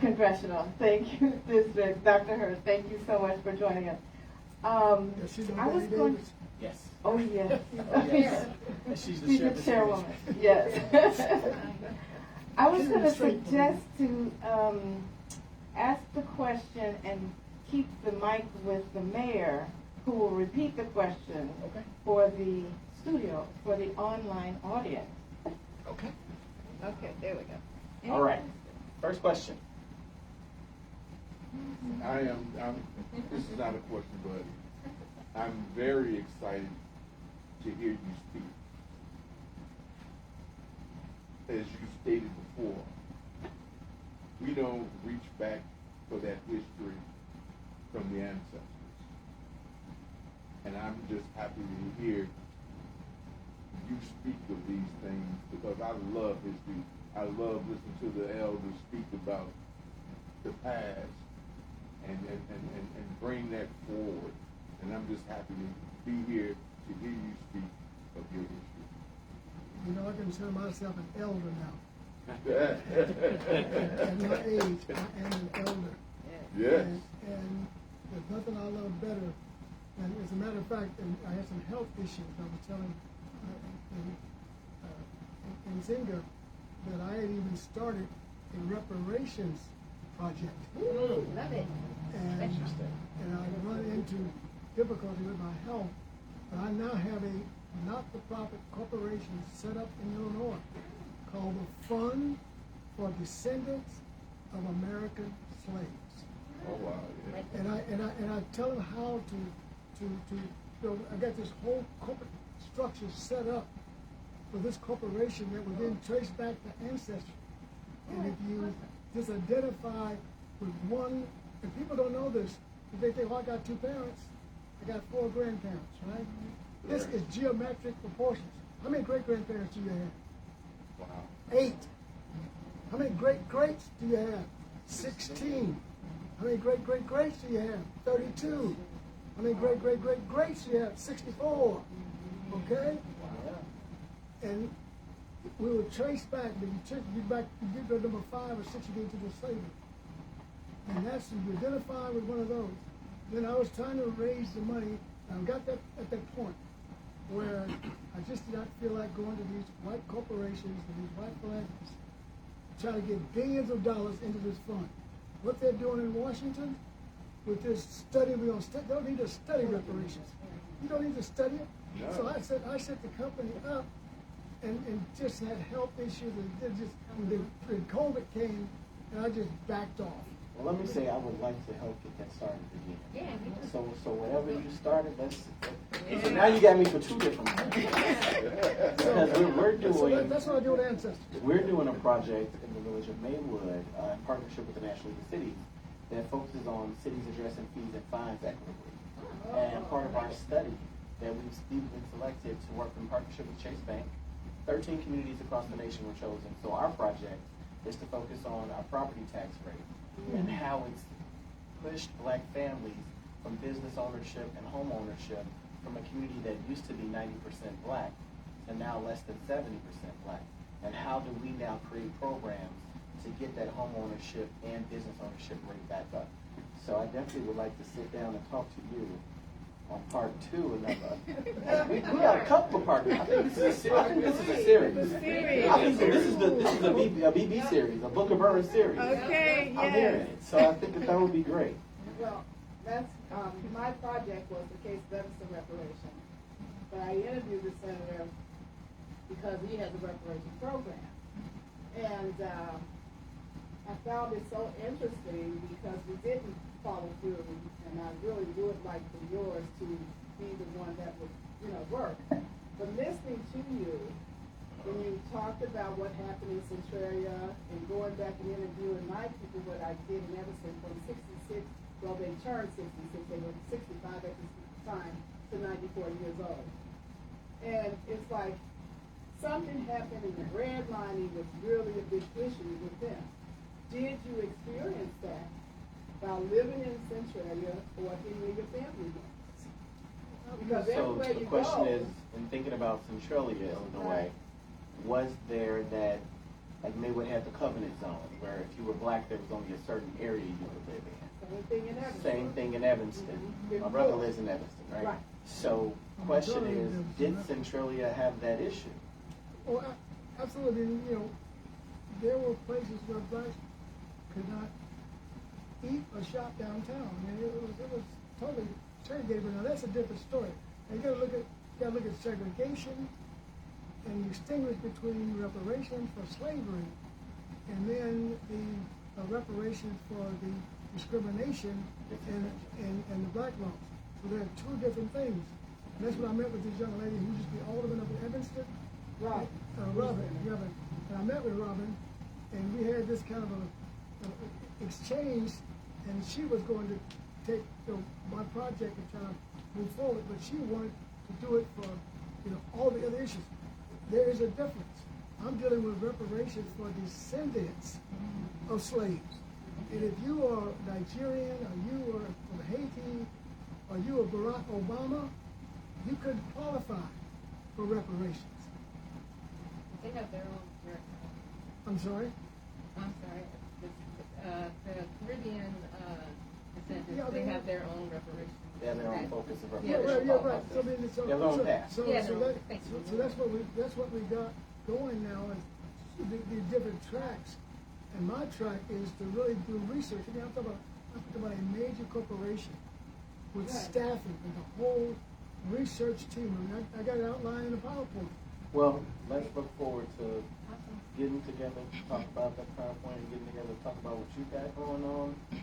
Congressional. Thank you, District. Dr. Hurt, thank you so much for joining us. I was going to... Yes. Oh, yes. Oh, yes. She's She's the chairwoman. Yes. I was going to suggest to ask the question and keep the mic with the mayor, who will repeat the question for the studio, for the online audience. Okay. Okay, there we go. All right. First question. This is not a question, but I'm very excited to hear you speak. As you stated before, we don't reach back for that history from the ancestors. And I'm just happy to hear you speak of these things because I love history. I love listening to the elders speak about the past and bring that forward. And I'm just happy to be here to hear you speak of your history. You know, I consider myself an elder now. At my age, I am an elder. Yes. And there's nothing I love better. And as a matter of fact, I had some health issues. I was telling in Zinga that I had even started a reparations project. Ooh, love it. And I run into difficulty with my health. But I now have a not-for-profit corporation set up in Illinois called the Fund for Descendants of American Slaves. Oh wow! Yeah. And I tell them how to I got this whole corporate structure set up for this corporation that will then trace back the ancestry. And if you just identify with one, and people don't know this, they think, oh, I got 2 parents, I got 4 grandparents, right? This is geometric proportions. How many great-grandparents do you have? Wow. 8. How many great-greats do you have? 16. How many great-great-greats do you have? 32. How many great-great-great-greats do you have? 64. Okay? And we will trace back, but you get to number 5 or 6, you get to the slavery. And that's, you identify with one of those. Then I was trying to raise the money, and I got that at that point where I just did not feel like going to these white corporations and these white philanthropists trying to get billions of dollars into this fund. What they're doing in Washington with this study, they don't need to study reparations. You don't need to study it. No. So I set the company up and just had health issues and when COVID came, and I just backed off. Well, let me say I would like to help get that started again. Yeah, me too. So whatever you started, so now you got me for 2 different things. Because we're doing... That's what I do with Ancestors. We're doing a project in the village of Maywood in partnership with the National League of Cities that focuses on cities addressing fees and fines equitably. And part of our study that we've been selected to work in partnership with Chase Bank, 13 communities across the nation were chosen. So our project is to focus on our property tax rate and how it's pushed black families from business ownership and home ownership from a community that used to be 90% black to now less than 70% black. And how do we now create programs to get that home ownership and business ownership rate back up? So I definitely would like to sit down and talk to you on part 2 we got a couple of partners. I think this is a series. I think this is a BB series, a Book of Burris series. Okay, I'm hearing it. So I think that would be great. Well, that's, my project was the case deficit reparation. But I interviewed the senator because he has a reparation program. And I found it so interesting because we didn't follow through, and I really would like for yours to be the one that would, work. But listening to you, when you talked about what happened in Centralia and going back and interviewing my people, what I did in Evanston from 66, well, they turned 66, they were 65 at this time, to 94 years old. And it's like something happened and the redlining was really a big issue with them. Did you experience that while living in Centralia or any of your family members? Because So everywhere the you question go, is, in thinking about Centralia, Illinois, was there that, like Maywood had the covenant zone, where if you were black, there was only a certain area you could live in. same thing in Evanston. Same thing in Evanston. Mhm. My brother lives in Evanston, right? Right. So, question is, did Centralia have that issue? Oh, absolutely. There were places where blacks could not eat or shop downtown. It was totally segregated. Now that's a different story. Now you gotta look at segregation and distinguish between reparations for slavery and then the reparations for the discrimination and the black laws. So there are two different things. And that's what I met with this young lady who used to be alderman up in Evanston. Right. Robin. And I met with Robin, and we had this kind of a exchange, and she was going to take my project and try to move forward, but she wanted to do it for all the other issues. There is a difference. I'm dealing with reparations for descendants of slaves. And if you are Nigerian, or you are from Haiti, or you are Barack Obama, you couldn't qualify for reparations. They have their own. I'm sorry? I'm sorry. The Caribbean descendants, Yeah, they have their own reparations. They have their own focus of Yeah, reparation. right. So, I mean, They have their own path. So that's what we got going now is the different tracks. And my track is to really do research. I mean, I'm talking about a major corporation with staffing and the whole research team. I mean, I got it outlined in a PowerPoint. Well, let's look forward to getting together, talk about that PowerPoint, and getting together, talk about what you got going on, a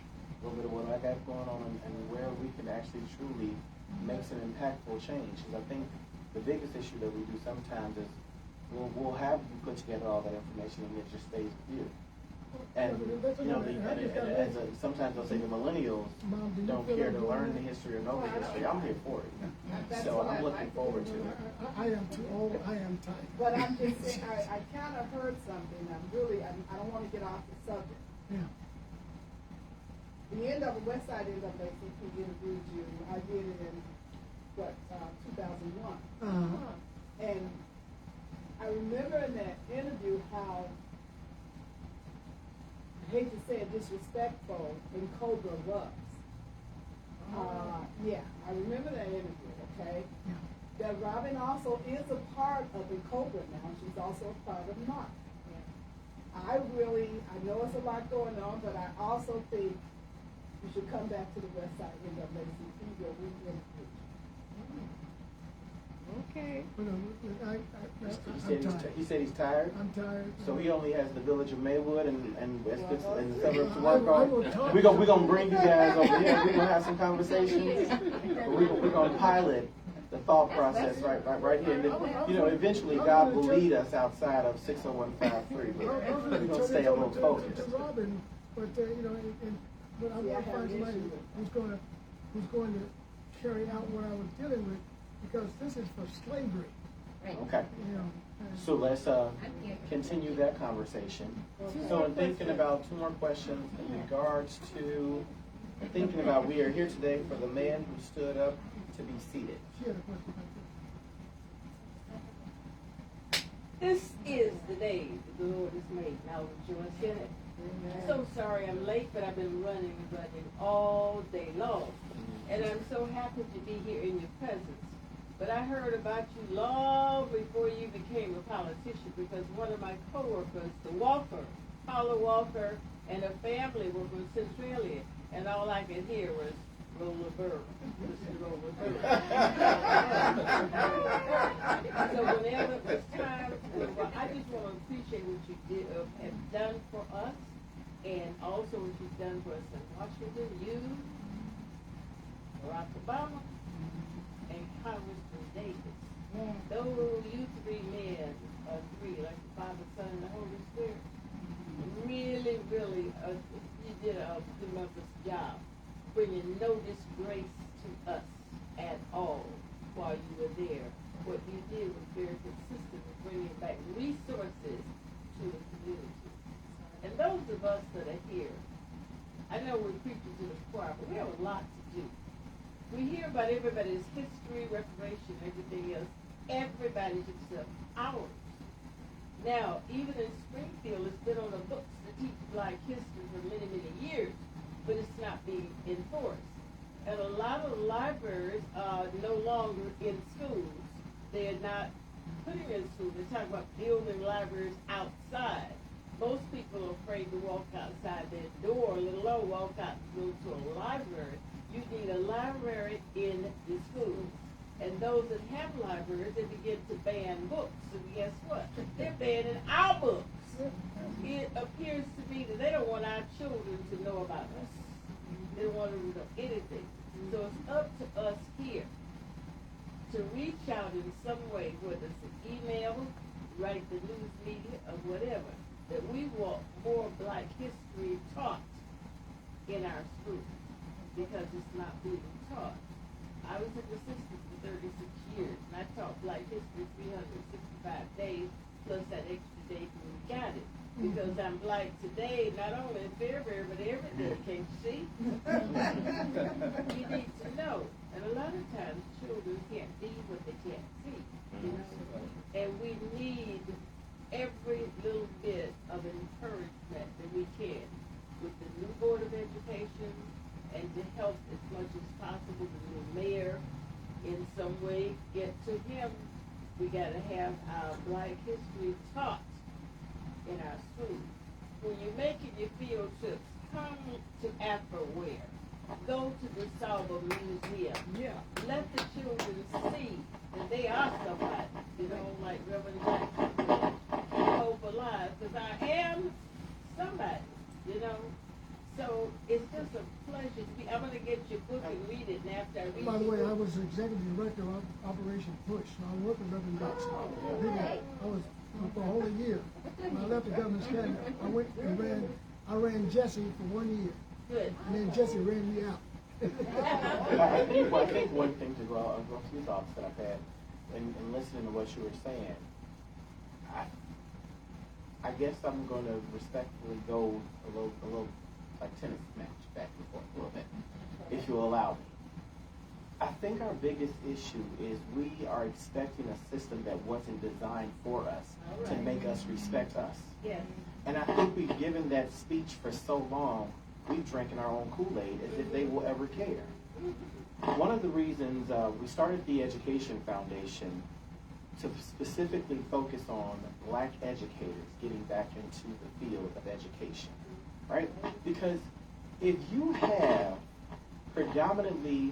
little bit of what I got going on, and where we can actually truly make some impactful change. Because I think the biggest issue that we do sometimes is we'll have you put together all that information and it just stays with you. And sometimes they'll say the millennials don't care to learn the history or know the history. I'm here for it. So I'm looking forward to it. I am too old. I am tired. but I'm just saying, I kind of heard something. I don't want to get off the subject. Yeah. The West Side NAACP interviewed you. I did it in 2001. And I remember in that interview how, I hate to say it, disrespectful in Cobra was. I remember that interview, okay? Yeah. That Robin also is a part of the Cobra now. She's also a part of Mark. I know it's a lot going on, but I also think you should come back to the West Side NAACP where we interviewed you. Okay. He said he's tired. I'm tired. So he only has the village of Maywood and the suburbs to work on. We're gonna bring you guys over here. We're gonna have some conversations. We're gonna pilot the thought process right here. And then, eventually God will lead us outside of 60153. We're gonna stay a little focused. Robin, but but I want to find somebody who's going to carry out what I was dealing with, because this is for slavery. Right. Okay. You know, So let's continue that conversation. So in thinking about two more questions in regards to thinking about, we are here today for the man who stood up to be seated. she had a question back there. This is the day that the Lord has made, and I will rejoice in it. So sorry I'm late, but I've been running all day long. And I'm so happy to be here in your presence. But I heard about you long before you became a politician, because one of my coworkers, the Walker, Paula Walker, and her family were from Centralia, and all I could hear was Roland Burris. Mr. Roland Burris. So whenever it was time, well, I just want to appreciate what you did, have done for us, and also what you've done for us in Washington. You, Barack Obama, and Congressman Davis. Those you three men, like the Father, Son, and the Holy Spirit, really, really, you did a tremendous job bringing no disgrace to us at all while you were there. What you did was very consistent with bringing back resources to the community. And those of us that are here, I know we're preaching to the choir, but we have a lot to do. We hear about everybody's history, reparation, everything else. Everybody's except ours. Now, even in Springfield, it's been on the books to teach Black history for many, many years, but it's not being enforced. And a lot of libraries are no longer in schools. They're not putting in schools. They're talking about building libraries outside. Most people are afraid to walk outside their door, let alone walk out and go to a library. You need a library in the schools. And those that have libraries, they begin to ban books. And guess what? They're banning our books. It appears to me that they don't want our children to know about us. They don't want them to know anything. So it's up to us here to reach out in some way, whether it's an email, write the news media, or whatever, that we want more Black history taught in our schools, because it's not being taught. I was an assistant for 36 years, and I taught Black history 365 days, plus that extra day when we got it. Because I'm Black today, not only in February, but every day, can't you see? You need to know. And a lot of times, children can't be what they can't see, you know? And we need every little bit of encouragement that we can with the new Board of Education, and to help as much as possible the new mayor in some way get to him. We got to have our Black history taught in our schools. When you're making your field trips, come to Afriware. Go to the South Boulevard Museum. Yeah. Let the children see that they are somebody, you know, like Reverend Jackson, hope alive, because I am somebody, you know. So it's just a pleasure to be. I'm going to get your book and read it, and after I read it. By the way, I was executive director of Operation Push, and I worked with Reverend Jackson. I was for a whole year. When I left the governor's cabinet, I went and ran Jesse for 1 year. Good. And then Jesse ran me out. I think one thing to go a few thoughts that I've had in listening to what you were saying. I guess I'm going to respectfully go a little like tennis match back and forth a little bit, if you allow me. I think our biggest issue is we are expecting a system that wasn't designed for us to make us respect us. Yes. And I think we've given that speech for so long, we've drinking our own Kool-Aid as if they will ever care. One of the reasons we started the Education Foundation to specifically focus on Black educators getting back into the field of education, right? Because if you have predominantly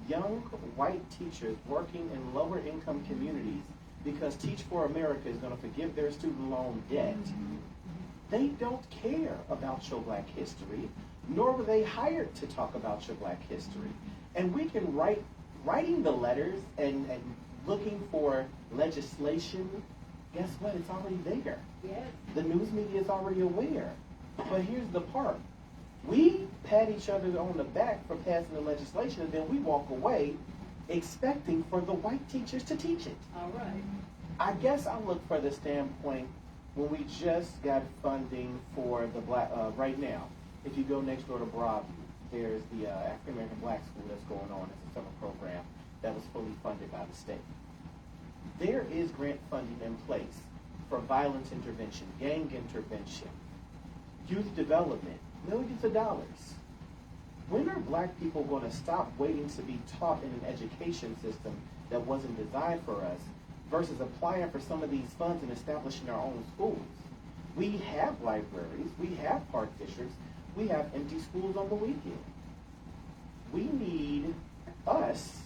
young white teachers working in lower income communities because Teach for America is going to forgive their student loan debt, they don't care about your Black history, nor were they hired to talk about your Black history. And we can writing the letters and looking for legislation, guess what? It's already there. Yes. The news media is already aware. But here's the part. We pat each other on the back for passing the legislation, and then we walk away expecting for the white teachers to teach it. All right. I guess I look for the standpoint when we just got funding for the black, right now, if you go next door to Broadview, there's the African American Black School that's going on. It's a summer program that was fully funded by the state. There is grant funding in place for violence intervention, gang intervention, youth development, millions of dollars. When are black people going to stop waiting to be taught in an education system that wasn't designed for us versus applying for some of these funds and establishing our own schools? We have libraries, we have park districts, we have empty schools on the weekend. We need us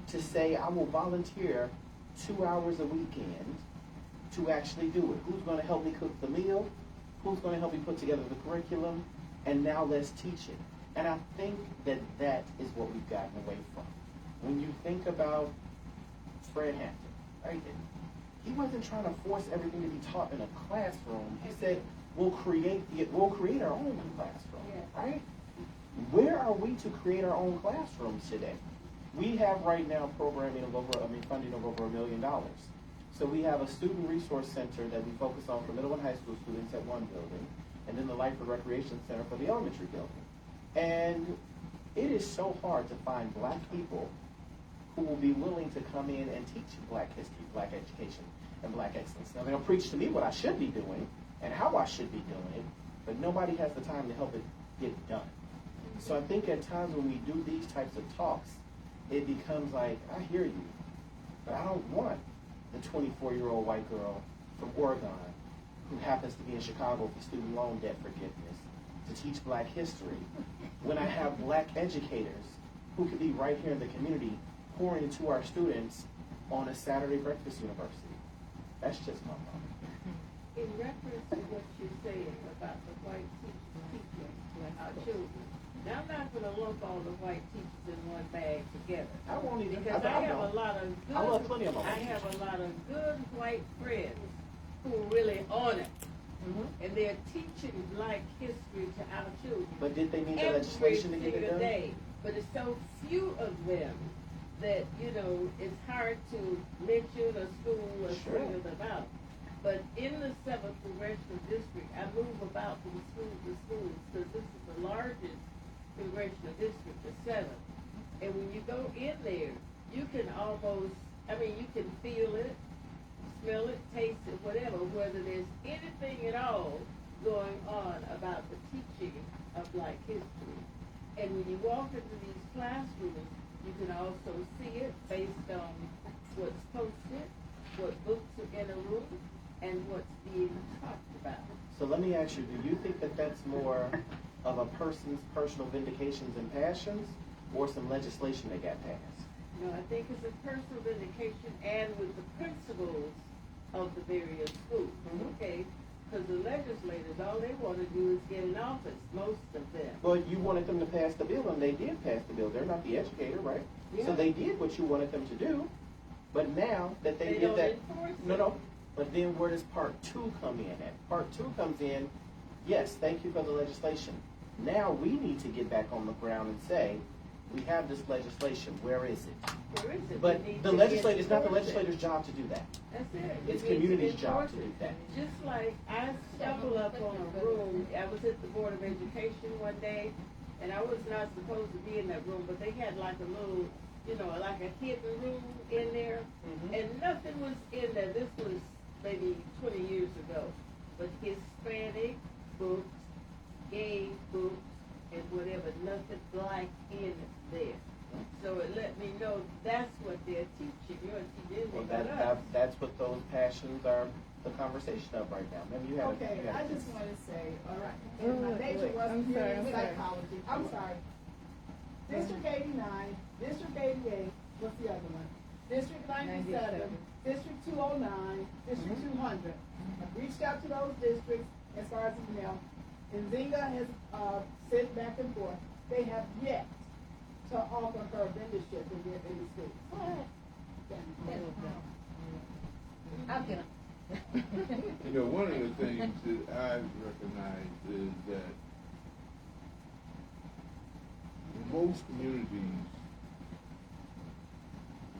to say, I will volunteer 2 hours a weekend to actually do it. Who's going to help me cook the meal? Who's going to help me put together the curriculum? And now let's teach it. And I think that that is what we've gotten away from. When you think about Fred Hampton, right? He wasn't trying to force everything to be taught in a classroom. He said, we'll create our own classroom, right? Where are we to create our own classrooms today? We have right now funding of over $1 million. So we have a student resource center that we focus on for middle and high school students at one building, and then the Life for Recreation Center for the elementary building. And it is so hard to find black people who will be willing to come in and teach black history, black education, and black excellence. Now, they'll preach to me what I should be doing and how I should be doing it, but nobody has the time to help it get done. So I think at times when we do these types of talks, it becomes like, I hear you, but I don't want the 24-year-old white girl from Oregon who happens to be in Chicago for student loan debt forgiveness to teach black history when I have black educators who could be right here in the community pouring into our students on a Saturday breakfast university. That's just my mom. In reference to what you're saying about the white teachers teaching our children, now I'm not going to lump all the white teachers in one bag together. I won't even. Because I have a lot of good. I love plenty of them. I have a lot of good white friends who are really on it, and they're teaching black history to our children. But did they need the legislation to get it done? Day. But it's so few of them that, you know, it's hard to mention a school or single them out. But in the 7th Congressional District, I move about from school to school because this is the largest congressional district, the 7th. And when you go in there, you can almost, you can feel it, smell it, taste it, whatever, whether there's anything at all going on about the teaching of black history. And when you walk into these classrooms, you can also see it based on what's posted, what books are in a room, and what's being talked about. So let me ask you, do you think that that's more of a person's personal vindications and passions or some legislation that got passed? No, I think it's a personal vindication and with the principals of the various schools, okay? Because the legislators, all they want to do is get in office, most of them. Well, you wanted them to pass the bill, and they did pass the bill. They're not the educator, right? Yeah. So they did what you wanted them to do, but now that they did don't that, enforce it. no. But then where does Part 2 come in at? Part 2 comes in, yes, thank you for the legislation. Now we need to get back on the ground and say, we have this legislation, where is it? Where is it? But We need the to legislator, it's not the enforce it. legislator's job to do that. That's it. It's We need to community's job enforce to do it. that. Just like I stumbled up on a room, I was at the Board of Education one day, and I was not supposed to be in that room, but they had like a little, like a hidden room in there, and nothing was in there. This was maybe 20 years ago, but Hispanic books, gay books, and whatever, nothing black in there. So it let me know that's what they're teaching. You're teaching Well, anything but us. that's what those passions are the conversation of right now. Maybe you have Okay, you I have just want to say, all right, and my major was community psychology. I'm sorry. District 89, District 88, what's the other one? District 97, District 209, District 200. I've reached out to those districts as far as email. And Zinga has sent back and forth. They have yet to offer her apprenticeship in their baby school. One of the things that I recognize is that most communities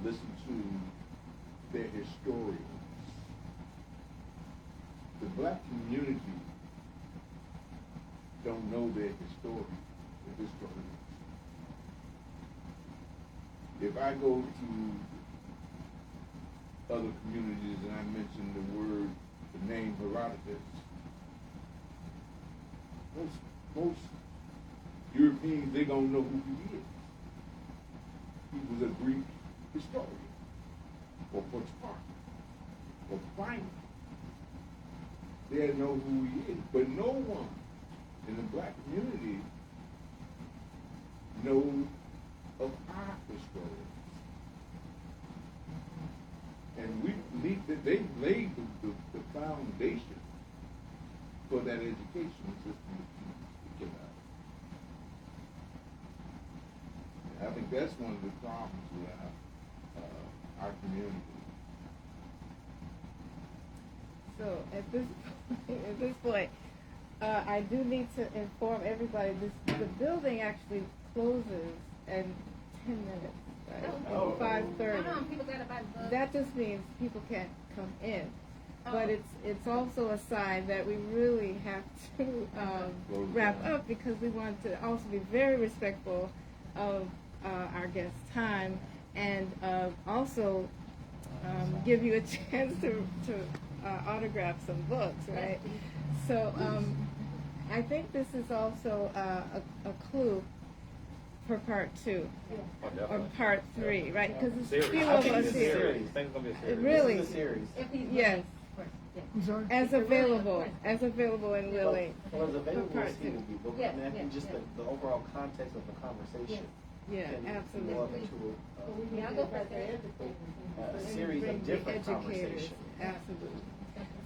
listen to their historians. The black community don't know their historians. If I go to other communities and I mention the name Herodotus, most Europeans, they're gonna know who he is. He was a Greek historian, or Sparta, or Pliny. They know who he is, but no one in the black community knows of our historians. And they laid the foundation for that education system to get out. And I think that's one of the problems with our community. So at this point, I do need to inform everybody the building actually closes in 10 minutes, right? Oh. 5:30. Come on, people gotta buy books. That just means people can't come in. But it's also a sign that we really have to wrap up, because we want to also be very respectful of our guests' time, and also give you a chance to autograph some books, right? So I think this is also a clue for part 2 or part 3, right? Because there's a few I of think us it's a here. series. I think it's gonna be a series. Really? This is a series. Yes, I'm sorry? as available and willing. Well, as available part as he two. will be, but Yes, I think yes, just yes. the overall context of the conversation Yeah, can absolutely. morph into Yeah, I'll go for that. a series Bring of the different educators. conversations. Absolutely.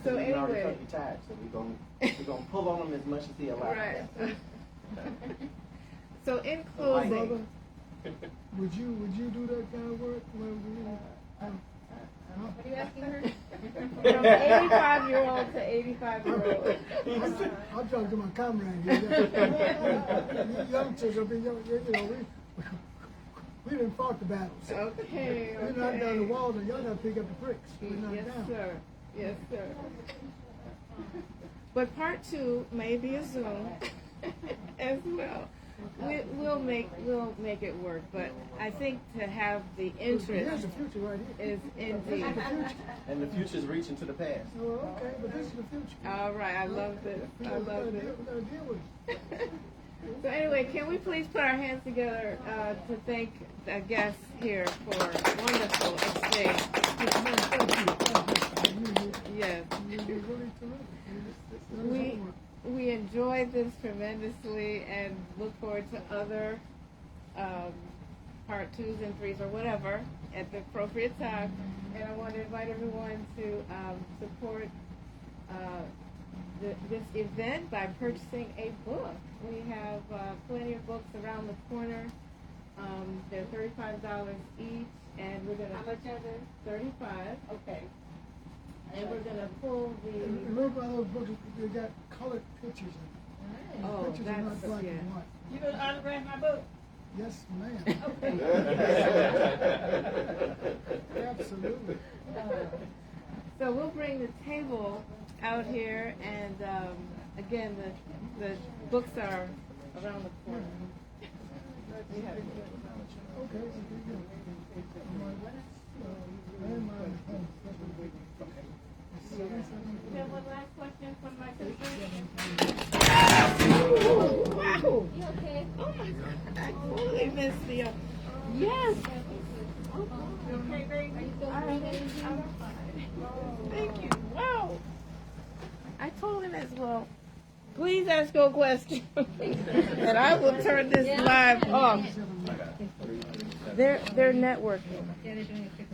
So So we can already anyway, cut the ties, so we're gonna pull on them as much as he allows. right. So in Brother, closing, would you do that kind of work? What are you asking her? from 85-year-old to 85-year-old. I'm talking to my comrade here. You youngsters will be young, we didn't fought the battles. Okay, We knocked down the okay. walls and y'all gotta pick up the bricks. We knocked Yes, down. sir. Yes, sir. But part 2 may be a Zoom as well. We'll make it work, but I think to have the Here's interest the future right here. is indeed. And the future's reaching to the past. Oh, okay, but this is the future. All right, I love this. I love this. We gotta deal with it. So anyway, can we please put our hands together to thank the guests here for a wonderful exchange? Yes. You're really terrific. We enjoyed this tremendously and look forward to other part 2s and 3s or whatever at the appropriate time. And I want to invite everyone to support this event by purchasing a book. We have plenty of books around the corner. They're $35 each, and we're gonna. How much are they? 35. Okay. And we're gonna pull And the. look at those books, they got colored pictures in them. Oh, Pictures are not that's black yeah. and white. You gonna autograph my book? Yes, ma'am. Absolutely. So we'll bring the table out here, and again, the books are around the corner. We have Okay, good. You have one last question from my sister? You okay? Oh my God, I totally missed the. Yes. Okay, great. Are you still breathing? I'm fine. Thank you. Wow. I totally missed. Well, please ask your question, and I will turn this live off. They're networking. Yeah, they're doing a quick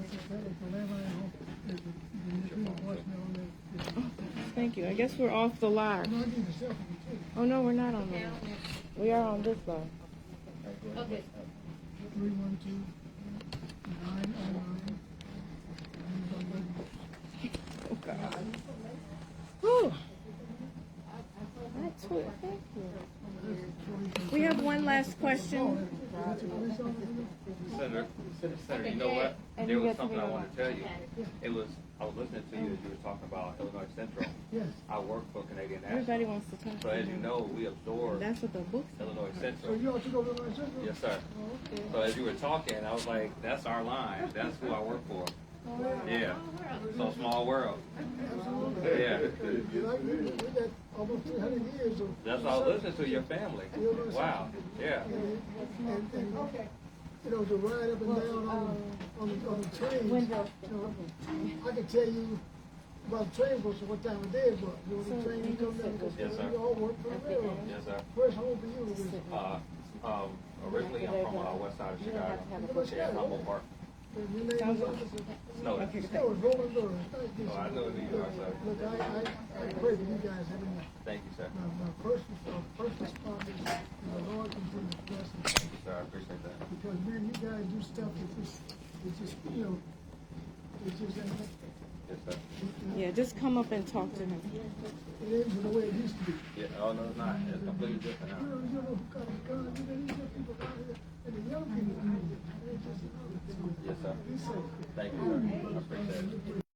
Thank you. I guess we're off the live. Oh no, we're not on there. We are on this live. Okay. 312-909. Oh God. Whew. That's what, thank you. We have one last question. Senator, you know what? There was something I wanted to tell you. I was listening to you as you were talking about Illinois Central. Yes. I work for Canadian National. Everybody wants to talk. So as you know, we absorb That's what the book says. Illinois So Central. you also go to Illinois Central? Yes, sir. Oh, okay. So as you were talking, I was like, that's our line. That's who I work for. Yeah. So small world. Absolutely. Yeah. You like me? We got almost 300 years of. That's why I was listening to your family. Wow. Yeah. And you know, to ride up and down on the trains. You know, I can tell you about the train books and what time of day it was. You know, the train come down because Yes, sir. we all work for the railroad. Yes, sir. Where's home for you? Was Originally, I'm from west side of Chicago. Yeah, Humboldt Park. your name was No, That was Roland Burris. Thank you. Oh, I know New York, sir. Look, I pray for you guys every night. Thank you, sir. My first responders, the Lord continue to bless them. Thank you, sir. I appreciate that. Because man, you guys do stuff that just you know, it just ain't. Yes, sir. Yeah, just come up and talk to him. It isn't the way it used to be. Yeah, oh, no, it's not. It's completely different now. You know who got guns, you know, these young people out here, and the young people, they just, Yes, sir. be safe. Thank you, sir. I appreciate it.